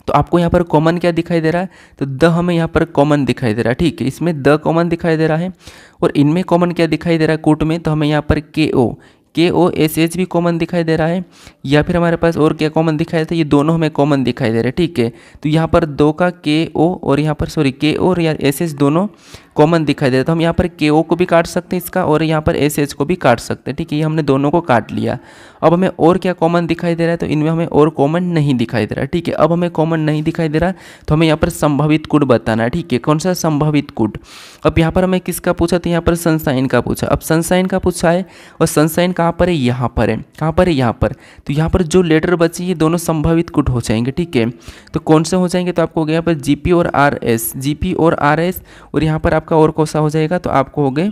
तो आपको यहाँ पर कॉमन क्या दिखाई दे रहा है, तो द हमें यहाँ पर कॉमन दिखाई दे रहा है, ठीक है। इसमें द कॉमन दिखाई दे रहा है, और इनमें कॉमन क्या दिखाई दे रहा है कूट में, तो हमें यहाँ पर KOSH भी कॉमन दिखाई दे रहा है, या फिर हमारे पास और क्या कॉमन दिखाई देता है, ये दोनों हमें कॉमन दिखाई दे रहे हैं, ठीक है। तो यहाँ पर 2 का KO और यहाँ पर KO और SS दोनों कॉमन दिखाई दे रहा है। तो हम यहाँ पर KO को भी काट सकते हैं इसका, और यहाँ पर SH को भी काट सकते हैं, ठीक है। ये हमने दोनों को काट लिया। अब हमें और क्या कॉमन दिखाई दे रहा है, तो इनमें हमें और कॉमन नहीं दिखाई दे रहा है, ठीक है। अब हमें कॉमन नहीं दिखाई दे रहा तो हमें यहाँ पर संभावित कूट बताना है, ठीक है। कौन सा, संभावित कूट। अब यहाँ पर हमें किसका पूछा, तो यहाँ पर सनशाइन का पूछा। अब सनशाइन का पूछा है, और सनशाइन कहाँ पर है, यहाँ पर है। कहाँ पर है, यहाँ पर। तो यहाँ पर जो लेटर बचे ये दोनों संभावित कूट हो जाएंगे, ठीक है। तो कौन से हो जाएंगे, तो आपको हो गया यहाँ पर GP और RS, GP और RS, और यहाँ पर आपका और कौन सा हो जाएगा, तो आपको हो गए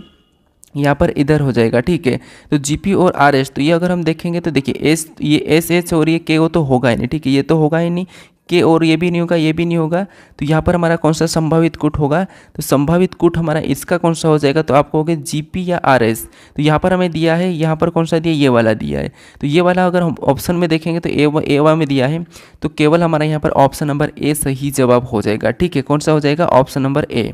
यहाँ पर इधर हो जाएगा, ठीक है। तो GP और RS, तो ये अगर हम देखेंगे तो देखिए ये SH और ये KO तो होगा ही नहीं, ठीक है, ये तो होगा ही नहीं, के और ये भी नहीं होगा, ये भी नहीं होगा। तो यहाँ पर हमारा कौन सा संभावित कूट होगा, तो संभावित कूट हमारा इसका कौन सा हो जाएगा, तो आपको हो गया GP या RS। तो यहाँ पर हमें दिया है, यहाँ पर कौन सा दिया, ये वाला दिया है। तो ये वाला अगर हम ऑप्शन में देखेंगे तो ए में दिया है, तो केवल हमारा यहाँ पर ऑप्शन नंबर ए सही जवाब हो जाएगा, ठीक है। कौन सा हो जाएगा, ऑप्शन नंबर ए।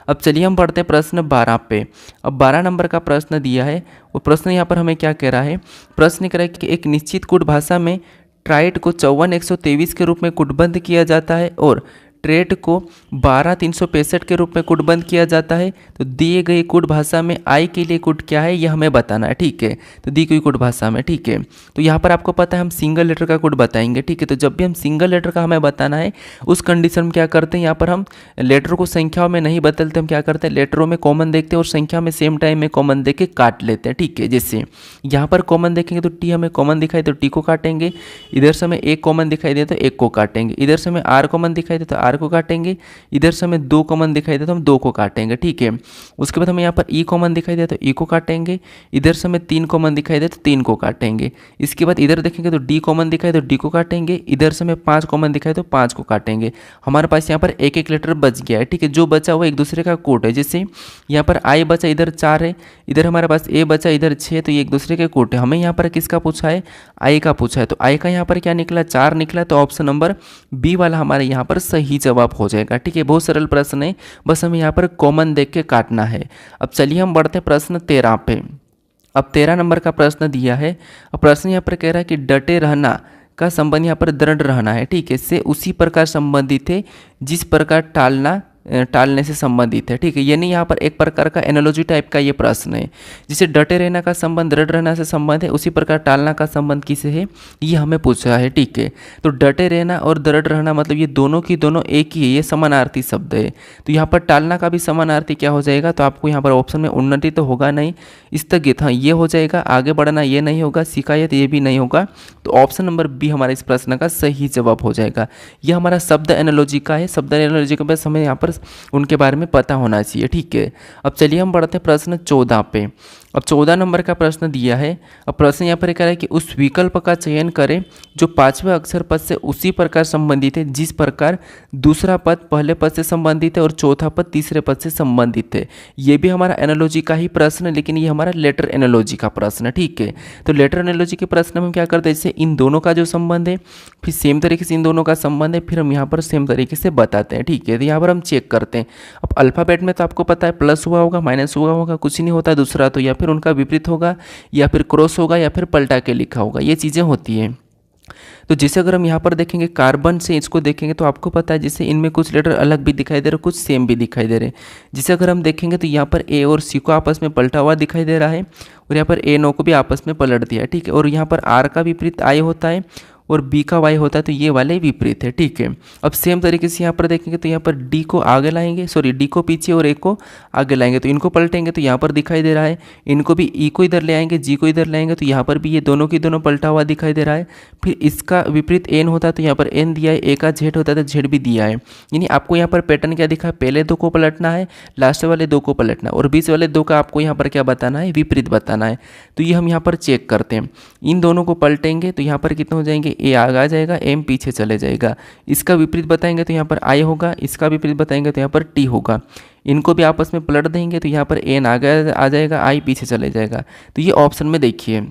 अब चलिए हम पढ़ते हैं प्रश्न 12 पे। अब 12 नंबर का प्रश्न दिया है, वो प्रश्न यहाँ पर हमें क्या कह रहा है, प्रश्न कह रहा है कि एक निश्चित कूट भाषा में ट्राइट को 54 123 के रूप में कूटबद्ध किया जाता है, और ट्रेट को 12365 के रूप में कूटबंध किया जाता है। तो दिए गए कूट भाषा में आई के लिए कूट क्या है यह हमें बताना है, ठीक है। तो दी गई कूट भाषा में, ठीक है। तो यहाँ पर आपको पता है हम सिंगल लेटर का कूट बताएंगे, ठीक है। तो जब भी हम सिंगल लेटर का हमें बताना है उस कंडीशन में क्या करते हैं, यहाँ पर हम लेटर को संख्याओं में नहीं बदलते, हम क्या करते हैं लेटरों में कॉमन देखते हैं और संख्या में सेम टाइम में कॉमन देख के काट लेते हैं, ठीक है। जैसे यहाँ पर कॉमन देखेंगे तो टी हमें कॉमन दिखाई तो टी को काटेंगे, इधर से हमें एक कॉमन दिखाई दे तो एक को काटेंगे, इधर से हमें आर कॉमन दिखाई दे तो आर को काटेंगे, इधर से हमें दो कॉमन दिखाई दे तो हम दो को काटेंगे, ठीक है। उसके बाद हमें यहाँ पर ई कॉमन दिखाई दे तो ई को काटेंगे, इधर से हमें तीन कॉमन दिखाई दे तो तीन को काटेंगे। इसके बाद इधर देखेंगे तो डी कॉमन दिखाई तो डी को काटेंगे, इधर से हमें पाँच कॉमन दिखाई तो पाँच को काटेंगे। हमारे पास यहाँ पर एक एक लेटर बच गया है, ठीक है। जो बचा वो एक दूसरे का कोट है। जैसे यहाँ पर आई बचा, इधर 4 है, इधर हमारे पास ए बचा, इधर 6, तो ये एक दूसरे के कोट है। हमें यहाँ पर किसका पूछा है, आई का पूछा है। तो आई का यहाँ पर क्या निकला, 4 निकला। तो ऑप्शन नंबर बी वाला हमारे यहाँ पर सही जवाब हो जाएगा, ठीक है। बहुत सरल प्रश्न है, बस हमें यहाँ पर कॉमन देख के काटना है। अब चलिए हम बढ़ते हैं प्रश्न 13 पे। अब 13 नंबर का प्रश्न दिया है। अब प्रश्न यहाँ पर कह रहा है कि डटे रहना का संबंध यहाँ पर दृढ़ रहना है, ठीक है, से उसी प्रकार संबंधित है जिस प्रकार टालने से संबंधित है, ठीक है। यानी यहाँ पर एक प्रकार का एनालॉजी टाइप का ये प्रश्न है। जिसे डटे रहना का संबंध दृढ़ रहना से संबंध है, उसी प्रकार टालना का संबंध किसे है ये हमें पूछा है, ठीक है। तो डटे रहना और दृढ़ रहना मतलब ये दोनों की दोनों एक ही है, ये समानार्थी शब्द है। तो यहाँ पर टालना का भी समानार्थी क्या हो जाएगा, तो आपको यहाँ पर ऑप्शन में उन्नति तो होगा नहीं, स्थगित हाँ ये हो जाएगा, आगे बढ़ना ये नहीं होगा, शिकायत ये भी नहीं होगा। तो ऑप्शन नंबर बी हमारा इस प्रश्न का सही जवाब हो जाएगा। यह हमारा शब्द एनालॉजी का है। शब्द एनालॉजी के बाद हमें यहाँ पर उनके बारे में पता होना चाहिए, ठीक है। अब चलिए हम बढ़ते हैं प्रश्न 14 पे। अब 14 नंबर का प्रश्न दिया है। अब प्रश्न यहाँ पर कह रहा है कि उस विकल्प का चयन करें जो पांचवें अक्षर पद से उसी प्रकार संबंधित है जिस प्रकार दूसरा पद पहले पद से संबंधित है और चौथा पद तीसरे पद से संबंधित है। ये भी हमारा एनालॉजी का ही प्रश्न है, लेकिन ये हमारा लेटर एनालॉजी का प्रश्न है, ठीक है। तो लेटर एनालॉजी के प्रश्न में हम क्या करते हैं, जैसे इन दोनों का जो संबंध है, फिर सेम तरीके से इन दोनों का संबंध है, फिर हम यहाँ पर सेम तरीके से बताते हैं, ठीक है। तो यहाँ पर हम चेक करते हैं। अब अल्फ़ाबेट में तो आपको पता है प्लस हुआ होगा, माइनस हुआ होगा, कुछ नहीं होता दूसरा, तो या फिर उनका विपरीत होगा, या फिर क्रॉस होगा, या फिर पलटा के लिखा होगा, ये चीज़ें होती हैं। तो जैसे अगर हम यहाँ पर देखेंगे कार्बन से इसको देखेंगे तो आपको पता है जैसे इनमें कुछ लेटर अलग भी दिखाई दे रहे, कुछ सेम भी दिखाई दे रहे। जैसे अगर हम देखेंगे तो यहाँ पर ए और सी को आपस में पलटा हुआ दिखाई दे रहा है, और यहाँ पर ए नो को भी आपस में पलट दिया है, ठीक है। और यहाँ पर आर का विपरीत आई होता है और बी का वाई होता है, तो ये वाले विपरीत है, ठीक है। अब सेम तरीके से यहाँ पर देखेंगे तो यहाँ पर डी को आगे लाएंगे, सॉरी डी को पीछे और ए को आगे लाएंगे, तो इनको पलटेंगे तो यहाँ पर दिखाई दे रहा है। इनको भी ई को इधर ले आएंगे, जी को इधर लाएंगे, तो यहाँ पर भी ये दोनों की दोनों पलटा हुआ दिखाई दे रहा है। फिर इसका विपरीत एन होता है तो यहाँ पर एन दिया है, ए का जेड होता है तो जेड भी दिया है। यानी आपको यहाँ पर पैटर्न क्या दिखा है, पहले दो को पलटना है, लास्ट वाले दो को पलटना है, और बीच वाले दो का आपको यहाँ पर क्या बताना है, विपरीत बताना है। तो ये हम यहाँ पर चेक करते हैं। इन दोनों को पलटेंगे तो यहाँ पर कितने हो जाएंगे, ए आगे आ जाएगा, एम पीछे चले जाएगा। इसका विपरीत बताएंगे तो यहाँ पर आई होगा, इसका विपरीत बताएंगे तो यहाँ पर टी होगा। इनको भी आपस में पलट देंगे तो यहाँ पर एन आगे आ जाएगा, आई पीछे चले जाएगा। तो ये ऑप्शन में देखिए,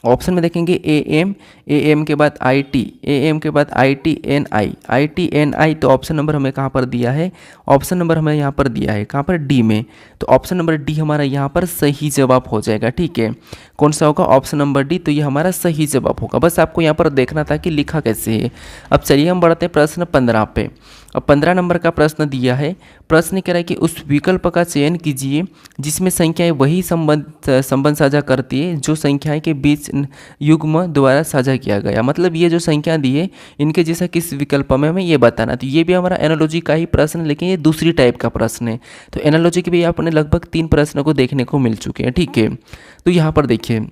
ऑप्शन में देखेंगे ए एम के बाद आई टी, ए एम के बाद आई टी एन आई। तो ऑप्शन नंबर हमें कहाँ पर दिया है, ऑप्शन नंबर हमें यहाँ पर दिया है कहाँ पर, डी में। तो ऑप्शन नंबर डी हमारा यहाँ पर सही जवाब हो जाएगा, ठीक है। कौन सा होगा, ऑप्शन नंबर डी। तो ये हमारा सही जवाब होगा, बस आपको यहाँ पर देखना था कि लिखा कैसे है। अब चलिए हम बढ़ते हैं प्रश्न 15 पे। अब 15 नंबर का प्रश्न दिया है। प्रश्न कह रहा है कि उस विकल्प का चयन कीजिए जिसमें संख्याएं वही संबंध साझा करती है जो संख्याएं के बीच युग्म द्वारा साझा किया गया। मतलब ये जो संख्या दी है इनके जैसा किस विकल्प में हमें ये बताना। तो ये भी हमारा एनालॉजी का ही प्रश्न है, लेकिन ये दूसरी टाइप का प्रश्न है। तो एनालॉजी के भी आपने लगभग 3 प्रश्नों को देखने को मिल चुके हैं, ठीक है। तो यहाँ पर देखिए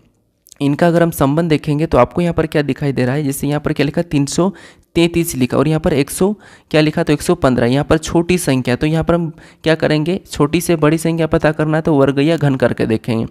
इनका अगर हम संबंध देखेंगे तो आपको यहाँ पर क्या दिखाई दे रहा है, जैसे यहाँ पर क्या लिखा 333 लिखा, और यहाँ पर 100 क्या लिखा, तो 115। यहाँ पर छोटी संख्या, तो यहाँ पर हम क्या करेंगे, छोटी से बड़ी संख्या पता करना है तो वर्ग या घन करके देखेंगे।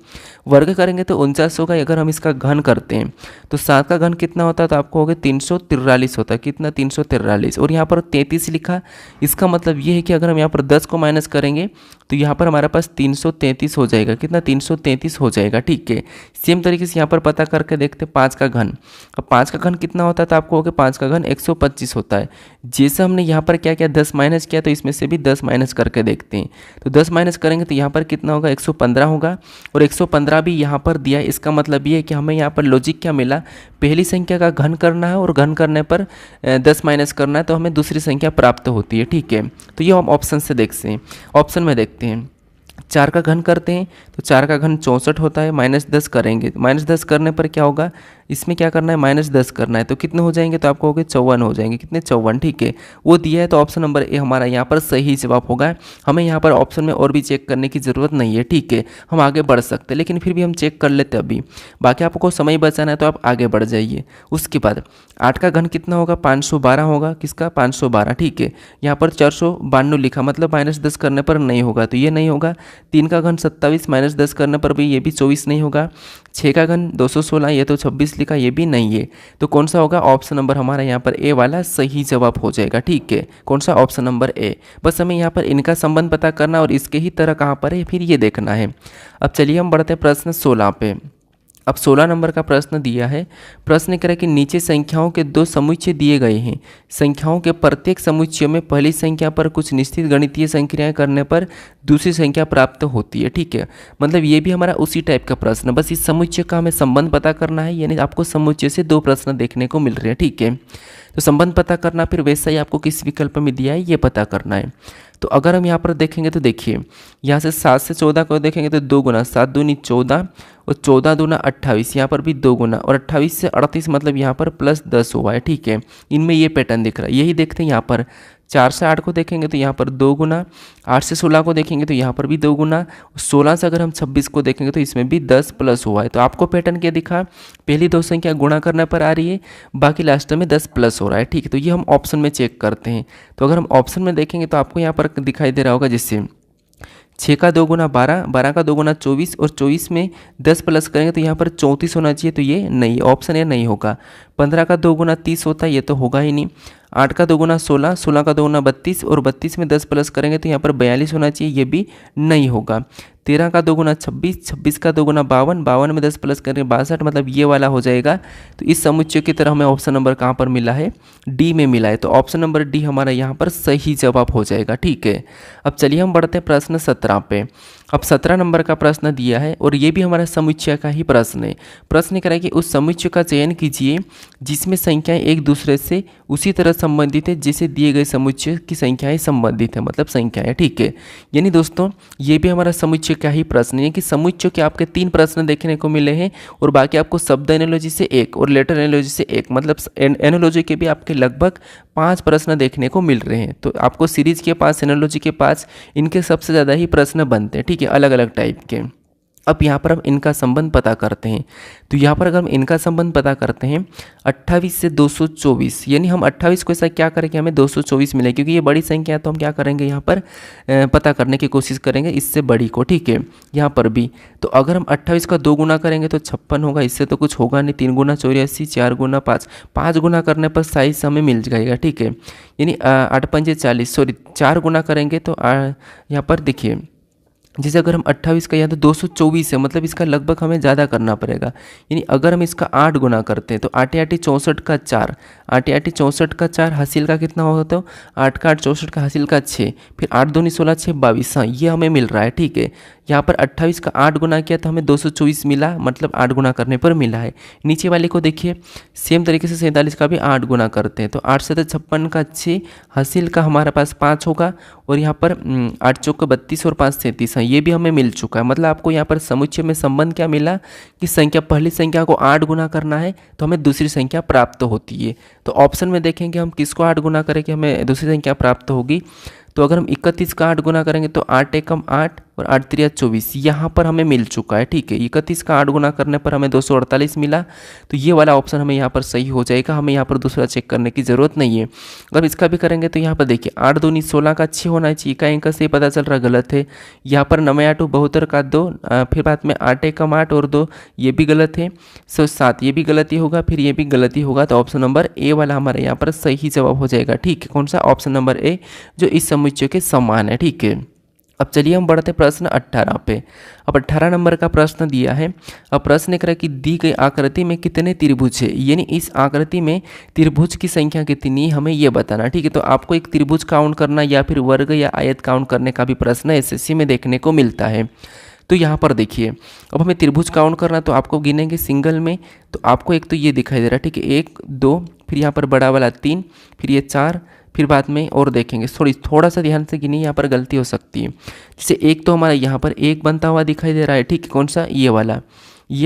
वर्ग करेंगे तो 49 होगा। अगर हम इसका घन करते हैं तो 7 का घन कितना होता है, तो आपको होगा 343 होता है। कितना, 343। और यहाँ पर 33 लिखा, इसका मतलब ये है कि अगर हम यहाँ पर 10 को माइनस करेंगे तो यहाँ पर हमारे पास 333 हो जाएगा। कितना, 333 हो जाएगा, ठीक है। सेम तरीके से यहाँ पर पता करके देखते 5 का घन। अब 5 का घन कितना होता है, तो आपको होगा 5 का घन 115 125 होता है। जैसे हमने यहाँ पर क्या किया 10 माइनस किया, तो इसमें से भी 10 माइनस करके देखते हैं। तो 10 माइनस करेंगे तो यहाँ पर कितना होगा 115 होगा, और 115 भी यहाँ पर दिया है। इसका मतलब ये है कि हमें यहाँ पर लॉजिक क्या मिला, पहली संख्या का घन करना है और घन करने पर 10 माइनस करना है तो हमें दूसरी संख्या प्राप्त होती है। ठीक है, तो ये हम ऑप्शन से देखते हैं। ऑप्शन में देखते हैं 4 का घन करते हैं तो 4 का घन 64 होता है, -10 करेंगे, -10 करने पर क्या होगा, इसमें क्या करना है -10 करना है, तो कितने हो जाएंगे, तो आपको हो गए 54 हो जाएंगे। कितने 54, ठीक है, वो दिया है। तो ऑप्शन नंबर ए हमारा यहाँ पर सही जवाब होगा। हमें यहाँ पर ऑप्शन में और भी चेक करने की ज़रूरत नहीं है। ठीक है, हम आगे बढ़ सकते हैं, लेकिन फिर भी हम चेक कर लेते अभी, बाकी आपको समय बचाना है तो आप आगे बढ़ जाइए। उसके बाद 8 का घन कितना होगा, 512 होगा। किसका, 512, ठीक है। यहाँ पर 492 लिखा, मतलब -10 करने पर नहीं होगा, तो ये नहीं होगा। 3 का घन 27, -10 करने पर भी ये भी 24 नहीं होगा। 6 का घन 216, ये तो 26 लिखा, ये भी नहीं है। तो कौन सा होगा, ऑप्शन नंबर हमारा यहाँ पर ए वाला सही जवाब हो जाएगा। ठीक है, कौन सा, ऑप्शन नंबर ए। बस हमें यहाँ पर इनका संबंध पता करना और इसके ही तरह कहाँ पर है फिर ये देखना है। अब चलिए हम बढ़ते हैं प्रश्न 16 पे। अब 16 नंबर का प्रश्न दिया है। प्रश्न कह रहा है कि नीचे संख्याओं के 2 समुच्चय दिए गए हैं। संख्याओं के प्रत्येक समुच्चय में पहली संख्या पर कुछ निश्चित गणितीय संक्रियाएं करने पर दूसरी संख्या प्राप्त होती है। ठीक है, मतलब ये भी हमारा उसी टाइप का प्रश्न, बस इस समुच्चय का हमें संबंध पता करना है, यानी आपको समुच्चय से 2 प्रश्न देखने को मिल रहे हैं। ठीक है, तो संबंध पता करना, फिर वैसा ही आपको किस विकल्प में दिया है ये पता करना है। तो अगर हम यहाँ पर देखेंगे तो देखिए, यहाँ से 7 से 14 को देखेंगे तो 2 गुना, 7 दूनी 14 और 14 दूना 28, यहाँ पर भी 2 गुना, और 28 से 38 मतलब यहाँ पर +10 हुआ है। ठीक है, इनमें ये पैटर्न दिख रहा है। यही देखते हैं यहाँ पर 4 से 8 को देखेंगे तो यहाँ पर 2 गुना, 8 से 16 को देखेंगे तो यहाँ पर भी 2 गुना, 16 से अगर हम 26 को देखेंगे तो इसमें भी 10 प्लस हुआ है। तो आपको पैटर्न क्या दिखा, पहली 2 संख्या गुणा करने पर आ रही है, बाकी लास्ट में 10 प्लस हो रहा है। ठीक है, तो ये हम ऑप्शन में चेक करते हैं। तो अगर हम ऑप्शन में देखेंगे तो आपको यहाँ पर दिखाई दे रहा होगा, जिससे 6 का 2 गुना 12, 12 का 2 गुना 24, और 24 में 10 प्लस करेंगे तो यहाँ पर 34 होना चाहिए, तो ये नहीं, ऑप्शन ये नहीं होगा। 15 का 2 गुना 30 होता है, ये तो होगा ही नहीं। 8 का 2 गुना 16, 16 का 2 गुना 32, और 32 में 10 प्लस करेंगे तो यहाँ पर 42 होना चाहिए, ये भी नहीं होगा। 13 का 2 गुना 26, 26 का 2 गुना 52, 52 में 10 प्लस करेंगे 62, मतलब ये वाला हो जाएगा। तो इस समुच्चय की तरह हमें ऑप्शन नंबर कहाँ पर मिला है, डी में मिला है। तो ऑप्शन नंबर डी हमारा यहाँ पर सही जवाब हो जाएगा। ठीक है, अब चलिए हम बढ़ते हैं प्रश्न 17 पे। अब 17 नंबर का प्रश्न दिया है और ये भी हमारा समुच्चय का ही प्रश्न है। प्रश्न कह रहा है कि उस समुच्चय का चयन कीजिए जिसमें संख्याएं एक दूसरे से उसी तरह संबंधित है जैसे दिए गए समुच्चय की संख्याएं संबंधित है, मतलब संख्याएं। ठीक है, यानी दोस्तों ये भी हमारा समुच्चय का ही प्रश्न है कि समुच्चय के आपके 3 प्रश्न देखने को मिले हैं और बाकी आपको शब्द एनालॉजी से 1 और लेटर एनालॉजी से 1, मतलब एनालॉजी के भी आपके लगभग 5 प्रश्न देखने को मिल रहे हैं। तो आपको सीरीज के पास, एनालॉजी के पास इनके सबसे ज़्यादा ही प्रश्न बनते हैं। ठीक है, अलग अलग टाइप के। अब यहाँ पर हम इनका संबंध पता करते हैं। तो यहाँ पर अगर हम इनका संबंध पता करते हैं 28 से 224, यानी हम 28 को ऐसा क्या करेंगे, हमें 224 मिले, क्योंकि ये बड़ी संख्या है तो हम क्या करेंगे यहाँ पर पता करने की कोशिश करेंगे इससे बड़ी को। ठीक है, यहाँ पर भी तो अगर हम 28 का 2 गुना करेंगे तो 56 होगा, इससे तो कुछ होगा नहीं। 3 गुना 84, 4 गुना 5, 5 गुना करने पर साइज हमें मिल जाएगा। ठीक है, यानी 8 पंजे 40, सॉरी 4 गुना करेंगे तो यहाँ पर देखिए, जैसे अगर हम 28 का यहाँ तो 224 है, मतलब इसका लगभग हमें ज़्यादा करना पड़ेगा। यानी अगर हम इसका 8 गुना करते हैं तो 8 8 64 का 4, 8 8 64 का 4, हासिल का कितना होगा, तो 8 का 8 64 का हासिल का 6, फिर 8 दूनी 16, 6 22, हाँ ये हमें मिल रहा है। ठीक है, यहाँ पर 28 का 8 गुना किया तो हमें 224 मिला, मतलब 8 गुना करने पर मिला है। नीचे वाले को देखिए, सेम तरीके से 47 का भी 8 गुना करते हैं तो 8 से 56 का 6, हासिल का हमारे पास 5 होगा, और यहाँ पर 8 चौक 32 और 5 37, ये भी हमें मिल चुका है। मतलब आपको यहाँ पर समुच्चय में संबंध क्या मिला कि संख्या, पहली संख्या को 8 गुना करना है तो हमें दूसरी संख्या प्राप्त होती है। तो ऑप्शन में देखेंगे हम किसको 8 गुना करें कि हमें दूसरी संख्या प्राप्त होगी। तो अगर हम 31 का 8 गुना करेंगे तो 8 एकम 8 और 8 3 24, यहाँ पर हमें मिल चुका है। ठीक है, 31 का 8 गुना करने पर हमें 248 मिला, तो ये वाला ऑप्शन हमें यहाँ पर सही हो जाएगा। हमें यहाँ पर दूसरा चेक करने की ज़रूरत नहीं है। अगर इसका भी करेंगे तो यहाँ पर देखिए 8 दूनी 16 का 6 होना चाहिए, का इनका से पता चल रहा गलत है। यहाँ पर 9 8 72 का 2, फिर बाद में 8 एकम 8 और 2, ये भी गलत है। 7 ये भी गलती होगा, फिर ये भी गलती होगा। तो ऑप्शन नंबर ए वाला हमारे यहाँ पर सही जवाब हो जाएगा। ठीक है, कौन सा, ऑप्शन नंबर ए, जो इस समुच्चय के समान है। ठीक है, अब चलिए हम बढ़ते प्रश्न 18 पे। अब 18 नंबर का प्रश्न दिया है। अब प्रश्न कह रहा है कि दी गई आकृति में कितने त्रिभुज है, यानी इस आकृति में त्रिभुज की संख्या कितनी हमें ये बताना। ठीक है, तो आपको एक त्रिभुज काउंट करना या फिर वर्ग या आयत काउंट करने का भी प्रश्न एसएससी में देखने को मिलता है। तो यहाँ पर देखिए, अब हमें त्रिभुज काउंट करना, तो आपको गिनेंगे सिंगल में, तो आपको एक तो ये दिखाई दे रहा है, ठीक है, 1 2, फिर यहाँ पर बड़ा वाला 3, फिर ये 4, फिर बाद में और देखेंगे। थोड़ा सा ध्यान से गिनिए, यहाँ पर गलती हो सकती है। जैसे एक तो हमारा यहाँ पर एक बनता हुआ दिखाई दे रहा है, ठीक है, कौन सा, ये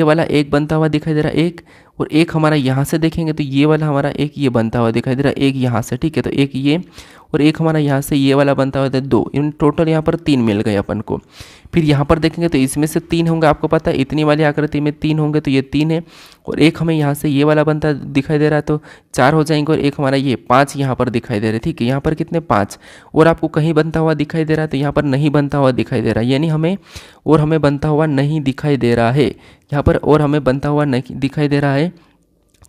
वाला एक बनता हुआ दिखाई दे रहा है, एक, और एक हमारा यहाँ से देखेंगे तो ये वाला हमारा एक ये बनता हुआ दिखाई दे रहा है, एक यहाँ से, ठीक है, तो एक ये और एक हमारा यहाँ से ये वाला बनता हुआ था 2, इन टोटल यहाँ पर 3 मिल गए अपन को। फिर यहाँ पर देखेंगे तो इसमें से 3 होंगे, आपको पता है इतनी वाली आकृति में 3 होंगे, तो ये 3 है, और एक हमें यहाँ से ये वाला बनता दिखाई दे रहा है तो 4 हो जाएंगे, और एक हमारा ये 5 यहाँ पर दिखाई दे रहे, ठीक है, यहाँ पर कितने 5, और आपको कहीं बनता हुआ दिखाई दे रहा है तो यहाँ पर नहीं बनता हुआ दिखाई दे रहा है, यानी हमें बनता हुआ नहीं दिखाई दे रहा है यहाँ पर, और हमें बनता हुआ नहीं दिखाई दे रहा है।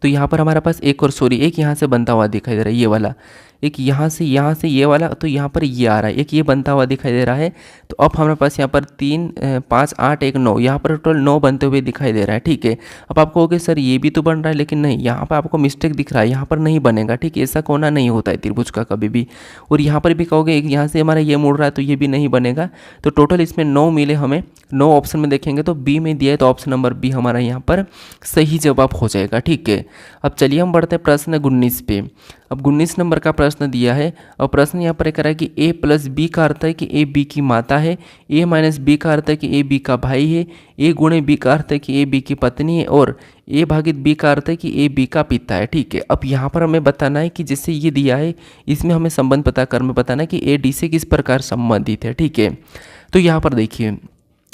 तो यहाँ पर हमारे पास एक यहाँ से बनता हुआ दिखाई दे रहा है, ये वाला, एक यहाँ से ये वाला, तो यहाँ पर ये आ रहा है, एक ये बनता हुआ दिखाई दे रहा है। तो अब हमारे पास यहाँ पर 3 5 8 1 9, यहाँ पर टोटल 9 बनते हुए दिखाई दे रहा है, ठीक है। अब आप कहोगे सर ये भी तो बन रहा है, लेकिन नहीं, यहाँ पर आपको मिस्टेक दिख रहा है, यहाँ पर नहीं बनेगा, ठीक है, ऐसा कोना नहीं होता है त्रिभुज का कभी भी। और यहाँ पर भी कहोगे एक यहाँ से हमारा ये मुड़ रहा है तो ये भी नहीं बनेगा। तो टोटल इसमें 9 मिले हमें, 9 ऑप्शन में देखेंगे तो बी में दिया है, तो ऑप्शन नंबर बी हमारा यहाँ पर सही जवाब हो जाएगा, ठीक है। अब चलिए हम बढ़ते हैं प्रश्न 19 पे। अब 19 नंबर का प्रश्न दिया है, और प्रश्न यहाँ पर कह रहा है कि a प्लस बी का अर्थ है कि a b की माता है, a माइनस बी का अर्थ है कि a b का भाई है, a गुणे b का अर्थ है कि a b की पत्नी है, और a भागित b का अर्थ है कि a b का पिता है, ठीक है। अब यहाँ पर हमें बताना है कि जैसे ये दिया है इसमें हमें संबंध पता कर में बताना है कि a d से किस प्रकार संबंधित है, ठीक है। तो यहाँ पर देखिए,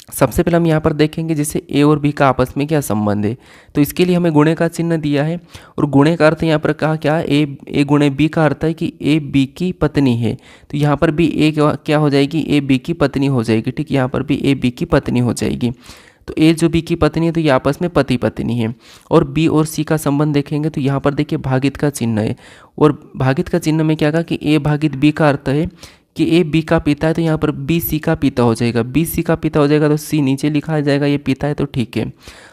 सबसे पहले हम यहाँ पर देखेंगे जैसे ए और बी का आपस में क्या संबंध है। तो इसके लिए हमें गुणे का चिन्ह दिया है, और गुणे का अर्थ यहाँ पर कहा क्या, ए गुणे बी का अर्थ है कि ए बी की पत्नी है। तो यहाँ पर भी ए क्या हो जाएगी, ए बी की पत्नी हो जाएगी, ठीक, यहाँ पर भी ए बी की पत्नी हो जाएगी। तो ए जो बी की पत्नी है तो ये आपस में पति पत्नी है। और बी और सी का संबंध देखेंगे तो यहाँ पर देखिए भागित का चिन्ह है, और भागित का चिन्ह में क्या कहा कि ए भागित बी का अर्थ है कि ए बी का पिता है, तो यहाँ पर बी सी का पिता हो जाएगा, बी सी का पिता हो जाएगा तो सी नीचे लिखा जाएगा, ये पिता है, तो ठीक है।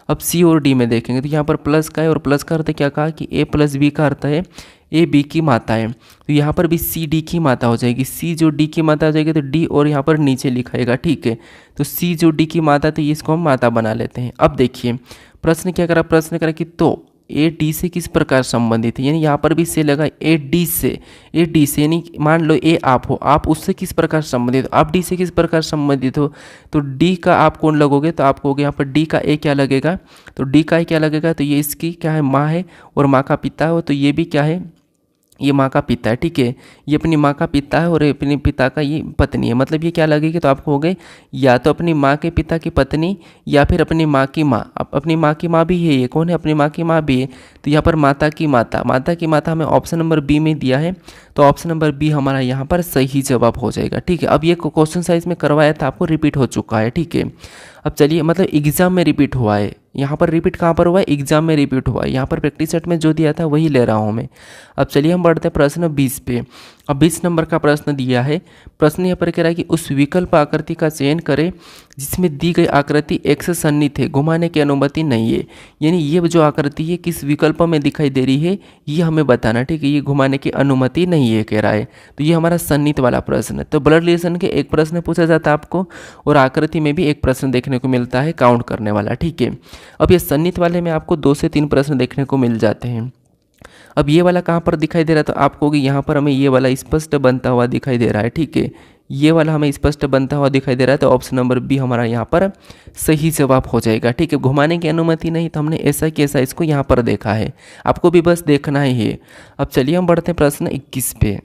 अब सी और डी में देखेंगे तो यहाँ पर प्लस का है, और प्लस का अर्थ क्या कहा कि ए प्लस बी का अर्थ है ए बी की माता है, तो यहाँ पर भी सी डी की माता हो जाएगी, सी जो डी की माता हो जाएगी तो डी और यहाँ पर नीचे लिखाएगा, ठीक है। तो सी जो डी की माता, तो इसको हम माता बना लेते हैं। अब देखिए प्रश्न क्या करा, प्रश्न करा कि तो ए डी से किस प्रकार संबंधित है, यानी यहाँ पर भी से लगा ए डी से, यानी मान लो ए आप हो, आप उससे किस प्रकार संबंधित हो, आप डी से किस प्रकार संबंधित हो। तो डी का आप कौन लगोगे, तो आप कहोगे यहाँ पर डी का ए क्या लगेगा, तो डी का ए क्या लगेगा, तो ये इसकी क्या है, माँ है, और माँ का पिता हो, तो ये भी क्या है, ये माँ का पिता है, ठीक है, ये अपनी माँ का पिता है, और अपने पिता का ये पत्नी है। मतलब ये क्या लगेगी, तो आपको हो गए या तो अपनी माँ के पिता की पत्नी या फिर अपनी माँ की माँ। अपनी माँ की माँ भी है, ये कौन है, अपनी माँ की माँ भी है। तो यहाँ पर माता की माता हमें ऑप्शन नंबर बी में दिया है, तो ऑप्शन नंबर बी हमारा यहाँ पर सही जवाब हो जाएगा, ठीक है। अब ये क्वेश्चन साइज में करवाया था, आपको रिपीट हो चुका है, ठीक है। अब चलिए, मतलब एग्जाम में रिपीट हुआ है, यहाँ पर रिपीट कहाँ पर हुआ है, एग्जाम में रिपीट हुआ है, यहाँ पर प्रैक्टिस सेट में जो दिया था वही ले रहा हूँ मैं। अब चलिए हम बढ़ते हैं प्रश्न 20 पे। अब 20 नंबर का प्रश्न दिया है, प्रश्न यहाँ पर कह रहा है कि उस विकल्प आकृति का चयन करें जिसमें दी गई आकृति एक से सन्निहित है, घुमाने की अनुमति नहीं है। यानी ये जो आकृति है किस विकल्प में दिखाई दे रही है ये हमें बताना, ठीक है, ये घुमाने की अनुमति नहीं है कह रहा है। तो ये हमारा सन्निहित वाला प्रश्न है। तो ब्लड रिलेशन के एक प्रश्न पूछा जाता है आपको, और आकृति में भी एक प्रश्न देखने को मिलता है काउंट करने वाला, ठीक है। अब ये सन्निहित वाले में आपको 2 से 3 प्रश्न देखने को मिल जाते हैं। अब ये वाला कहाँ पर दिखाई दे रहा है, तो आप कहोगे यहाँ पर हमें ये वाला स्पष्ट बनता हुआ दिखाई दे रहा है, ठीक है, ये वाला हमें स्पष्ट बनता हुआ दिखाई दे रहा है। तो ऑप्शन नंबर बी हमारा यहाँ पर सही जवाब हो जाएगा, ठीक है। घुमाने की अनुमति नहीं, तो हमने ऐसा कि ऐसा इसको यहाँ पर देखा है, आपको भी बस देखना ही है। अब चलिए हम बढ़ते हैं प्रश्न 21 पे।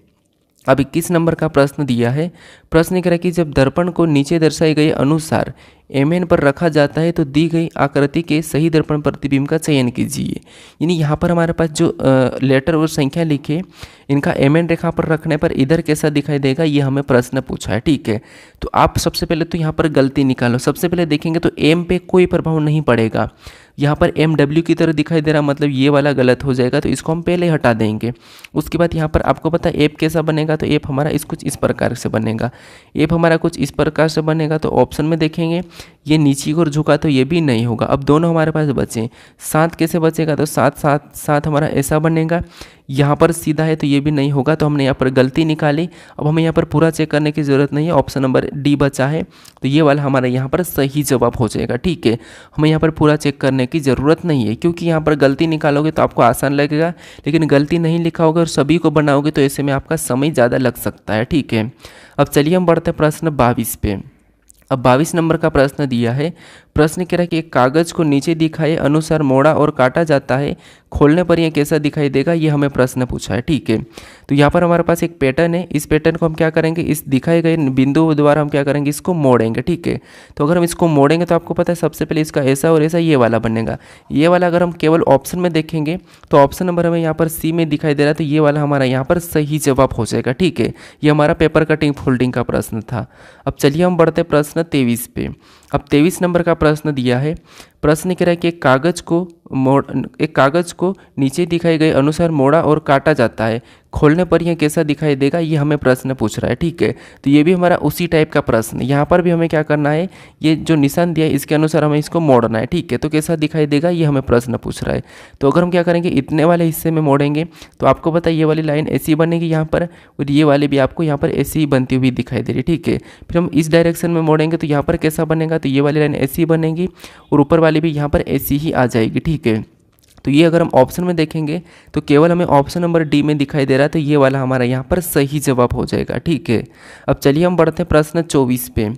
अब 21 नंबर का प्रश्न दिया है, प्रश्न कह रहा है कि जब दर्पण को नीचे दर्शाए गए अनुसार एमएन पर रखा जाता है तो दी गई आकृति के सही दर्पण प्रतिबिंब का चयन कीजिए। यानी यहाँ पर हमारे पास जो लेटर और संख्या लिखे, इनका एमएन रेखा पर रखने पर इधर कैसा दिखाई देगा, ये हमें प्रश्न पूछा है, ठीक है। तो आप सबसे पहले तो यहाँ पर गलती निकालो। सबसे पहले देखेंगे तो एम पे कोई प्रभाव नहीं पड़ेगा, यहाँ पर MW की तरह दिखाई दे रहा, मतलब ये वाला गलत हो जाएगा, तो इसको हम पहले हटा देंगे। उसके बाद यहाँ पर आपको पता है ऐप कैसा बनेगा, तो ऐप हमारा कुछ इस प्रकार से बनेगा। ऐप हमारा कुछ इस प्रकार से बनेगा, तो ऑप्शन में देखेंगे ये नीचे की ओर झुका तो ये भी नहीं होगा। अब दोनों हमारे पास बचे, 7 कैसे बचेगा, तो 7 7 7 हमारा ऐसा बनेगा। यहाँ पर सीधा है तो ये भी नहीं होगा, तो हमने यहाँ पर गलती निकाली। अब हमें यहाँ पर पूरा चेक करने की ज़रूरत नहीं है, ऑप्शन नंबर डी बचा है, तो ये वाला हमारा यहाँ पर सही जवाब हो जाएगा। ठीक है, हमें यहाँ पर पूरा चेक करने की ज़रूरत नहीं है, क्योंकि यहाँ पर गलती निकालोगे तो आपको आसान लगेगा, लेकिन गलती नहीं लिखा होगा और सभी को बनाओगे तो ऐसे में आपका समय ज़्यादा लग सकता है। ठीक है, अब चलिए हम बढ़ते हैं प्रश्न 22 पे। अब 22 नंबर का प्रश्न दिया है। प्रश्न कह रहा है कि एक कागज़ को नीचे दिखाए अनुसार मोड़ा और काटा जाता है, खोलने पर यह कैसा दिखाई देगा, ये हमें प्रश्न पूछा है। ठीक है, तो यहाँ पर हमारे पास एक पैटर्न है, इस पैटर्न को हम क्या करेंगे, इस दिखाए गए बिंदु द्वारा हम क्या करेंगे, इसको मोड़ेंगे। ठीक है, तो अगर हम इसको मोड़ेंगे तो आपको पता है सबसे पहले इसका ऐसा और ऐसा ये वाला बनेगा। ये वाला अगर हम केवल ऑप्शन में देखेंगे तो ऑप्शन नंबर हमें यहाँ पर सी में दिखाई दे रहा है, तो ये वाला हमारा यहाँ पर सही जवाब हो जाएगा। ठीक है, ये हमारा पेपर कटिंग फोल्डिंग का प्रश्न था। अब चलिए हम बढ़ते प्रश्न 23 पे। अब 23 नंबर का प्रश्न दिया है। प्रश्न कह रहा है कि एक कागज़ को नीचे दिखाए गए अनुसार मोड़ा और काटा जाता है, खोलने पर यह कैसा दिखाई देगा, ये हमें प्रश्न पूछ रहा है। ठीक है, तो ये भी हमारा उसी टाइप का प्रश्न, यहाँ पर भी हमें क्या करना है, ये जो निशान दिया है इसके अनुसार हमें इसको मोड़ना है। ठीक है, तो कैसा दिखाई देगा ये हमें प्रश्न पूछ रहा है। तो अगर हम क्या करेंगे, इतने वाले हिस्से में मोड़ेंगे तो आपको पता है ये वाली लाइन ऐसी बनेगी यहाँ पर, और ये वाली भी आपको यहाँ पर ऐसी ही बनती हुई दिखाई दे रही। ठीक है, फिर हम इस डायरेक्शन में मोड़ेंगे तो यहाँ पर कैसा बनेगा, तो ये वाली लाइन ऐसी बनेगी और ऊपर वाली भी यहाँ पर ऐसी ही आ जाएगी। ठीक है, तो ये अगर हम ऑप्शन में देखेंगे तो केवल हमें ऑप्शन नंबर डी में दिखाई दे रहा है, तो ये वाला हमारा यहाँ पर सही जवाब हो जाएगा। ठीक है, अब चलिए हम बढ़ते हैं प्रश्न 24 पे।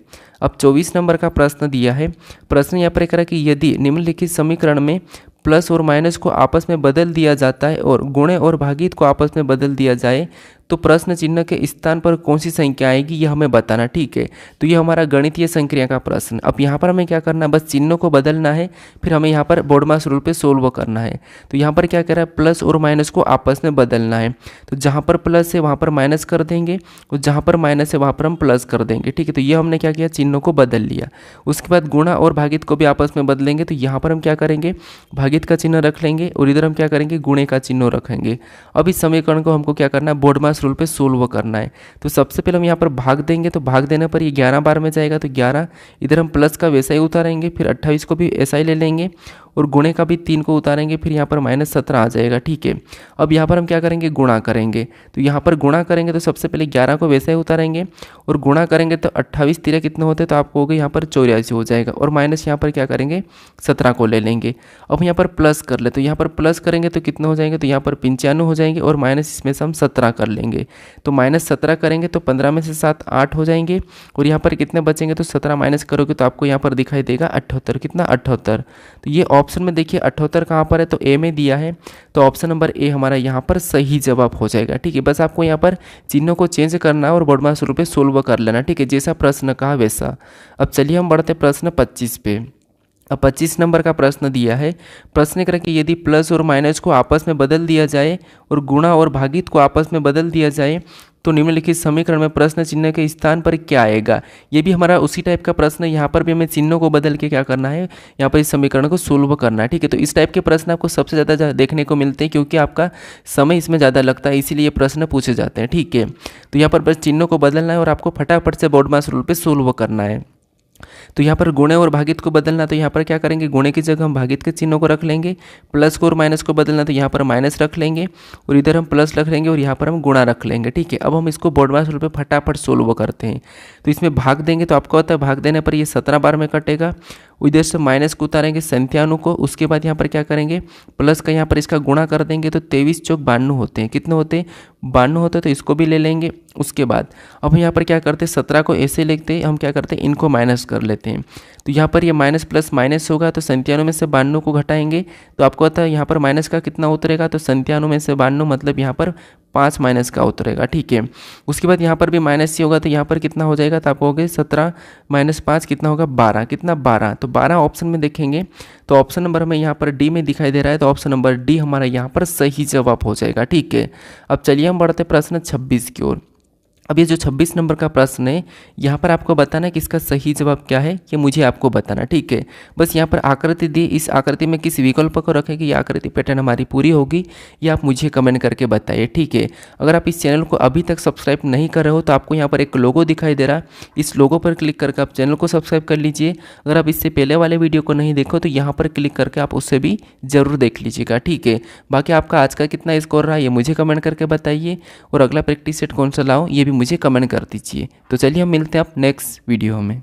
अब 24 नंबर का प्रश्न दिया है। प्रश्न यहाँ पर कह रहा है कि यदि निम्नलिखित समीकरण में प्लस और माइनस को आपस में बदल दिया जाता है और गुणे और भागित को आपस में बदल दिया जाए तो प्रश्न चिन्ह के स्थान पर कौन सी संख्या आएगी, ये हमें बताना। ठीक है, तो ये हमारा गणितीय संक्रिया का प्रश्न। अब यहाँ पर हमें क्या करना है, बस चिन्हों को बदलना है, फिर हमें यहाँ पर बोर्डमास रूल पे सोल्व करना है। तो यहाँ पर क्या कह रहा है, प्लस और माइनस को आपस में बदलना है, तो जहाँ पर प्लस है वहाँ पर माइनस कर देंगे और जहाँ पर माइनस है वहाँ पर हम प्लस कर देंगे। ठीक है, तो ये हमने क्या किया, चिन्हों को बदल लिया। उसके बाद गुणा और भागित को भी आपस में बदलेंगे, तो यहाँ पर हम क्या करेंगे, भागित का चिन्ह रख लेंगे और इधर हम क्या करेंगे, गुणे का चिन्ह रखेंगे। अब इस समीकरण को हमको क्या करना है, बोर्डमास रूल पे सोल्व करना है। तो सबसे पहले हम यहाँ पर भाग देंगे, तो भाग देने पर ये 11 बार में जाएगा, तो 11 इधर हम प्लस का वैसा ही उतारेंगे, फिर 28 को भी ऐसा ही ले लेंगे और गुणे का भी 3 को उतारेंगे, फिर यहाँ पर -17 आ जाएगा। ठीक है, अब यहाँ पर हम क्या करेंगे, गुणा करेंगे, तो यहाँ पर गुणा करेंगे तो सबसे पहले 11 को वैसा ही उतारेंगे और गुणा करेंगे तो 28 3 कितने होते हैं, तो आपको हो गए यहाँ पर 84 हो जाएगा और माइनस यहाँ पर क्या करेंगे, 17 को ले लेंगे। अब यहाँ पर प्लस कर ले, तो यहाँ पर प्लस करेंगे तो कितने हो जाएंगे, तो यहाँ पर 95 हो जाएंगे और माइनस इसमें से हम 17 कर लेंगे, तो -17 करेंगे तो 15 में से 7 8 हो जाएंगे और यहाँ पर कितने बचेंगे, तो 17 माइनस करोगे तो आपको यहाँ पर दिखाई देगा 78, कितना 78। तो ये ऑप्शन में देखिए 78 कहाँ पर है, तो ए में दिया है, तो ऑप्शन नंबर ए हमारा यहाँ पर सही जवाब हो जाएगा। ठीक है, बस आपको यहाँ पर चिन्हों को चेंज करना है और बोर्डमास रूल पे सोल्व कर लेना। ठीक है, जैसा प्रश्न कहा वैसा। अब चलिए हम बढ़ते प्रश्न 25 पे। अब 25 नंबर का प्रश्न दिया है। प्रश्न करें कि यदि प्लस और माइनस को आपस में बदल दिया जाए और गुणा और भागित को आपस में बदल दिया जाए तो निम्नलिखित समीकरण में प्रश्न चिन्ह के स्थान पर क्या आएगा। ये भी हमारा उसी टाइप का प्रश्न है, यहाँ पर भी हमें चिन्हों को बदल के क्या करना है, यहाँ पर इस समीकरण को सोल्व करना है। ठीक है, तो इस टाइप के प्रश्न आपको सबसे ज़्यादा देखने को मिलते हैं क्योंकि आपका समय इसमें ज़्यादा लगता है, इसीलिए ये प्रश्न पूछे जाते हैं। ठीक है, तो यहाँ पर बस चिन्हों को बदलना है और आपको फटाफट से बोर्डमास रूल पे सोल्व करना है। तो यहाँ पर गुणे और भागित को बदलना, तो यहाँ पर क्या करेंगे, गुणे की जगह हम भागित के चिन्हों को रख लेंगे। प्लस को और माइनस को बदलना, तो यहाँ पर माइनस रख लेंगे और इधर हम प्लस रख लेंगे और यहाँ पर हम गुणा रख लेंगे। ठीक है, अब हम इसको बोर्डमास रूल पे फटाफट सोल्व करते हैं। तो इसमें भाग देंगे तो आपको होता है भाग देने पर ये 17 बार में कटेगा, इधर से माइनस को उतारेंगे 97 को, उसके बाद यहाँ पर क्या करेंगे, प्लस का यहाँ पर इसका गुणा कर देंगे, तो 23 चौक 92 होते हैं, कितने होते हैं, 92 होते हैं, तो इसको भी ले लेंगे। उसके बाद अब यहाँ पर क्या करते हैं, 17 को ऐसे लिखते हैं, हम क्या करते हैं, इनको माइनस कर लेते हैं। तो यहाँ पर ये माइनस प्लस माइनस होगा, तो 97 में से 92 को घटाएंगे, तो आपको पता है यहाँ पर माइनस का कितना उतरेगा, तो 97 में से 92 मतलब यहाँ पर 5 माइनस का उतरेगा। ठीक है, उसके बाद यहाँ पर भी माइनस ही होगा, तो यहाँ पर कितना हो जाएगा, तो आपको हो गए 17 - 5 कितना होगा, 12, कितना 12। तो 12 ऑप्शन में देखेंगे तो ऑप्शन नंबर हमें यहाँ पर डी में दिखाई दे रहा है, तो ऑप्शन नंबर डी हमारा यहाँ पर सही जवाब हो जाएगा। ठीक है, अब चलिए हम बढ़ते प्रश्न 26 की ओर। अब ये जो 26 नंबर का प्रश्न है, यहाँ पर आपको बताना है कि इसका सही जवाब क्या है, ये मुझे आपको बताना, ठीक है। बस यहाँ पर आकृति दी, इस आकृति में किस विकल्प को रखें कि ये आकृति पैटर्न हमारी पूरी होगी, ये आप मुझे कमेंट करके बताइए, ठीक है। अगर आप इस चैनल को अभी तक सब्सक्राइब नहीं कर रहे हो तो आपको यहाँ पर एक लोगो दिखाई दे रहा है, इस लोगो पर क्लिक करके आप चैनल को सब्सक्राइब कर लीजिए। अगर आप इससे पहले वाले वीडियो को नहीं देखो तो यहाँ पर क्लिक करके आप उससे भी ज़रूर देख लीजिएगा, ठीक है। बाकी आपका आज का कितना स्कोर रहा ये मुझे कमेंट करके बताइए, और अगला प्रैक्टिस सेट कौन सा लाओ ये भी मुझे कमेंट कर दीजिए। तो चलिए हम मिलते हैं आप नेक्स्ट वीडियो में।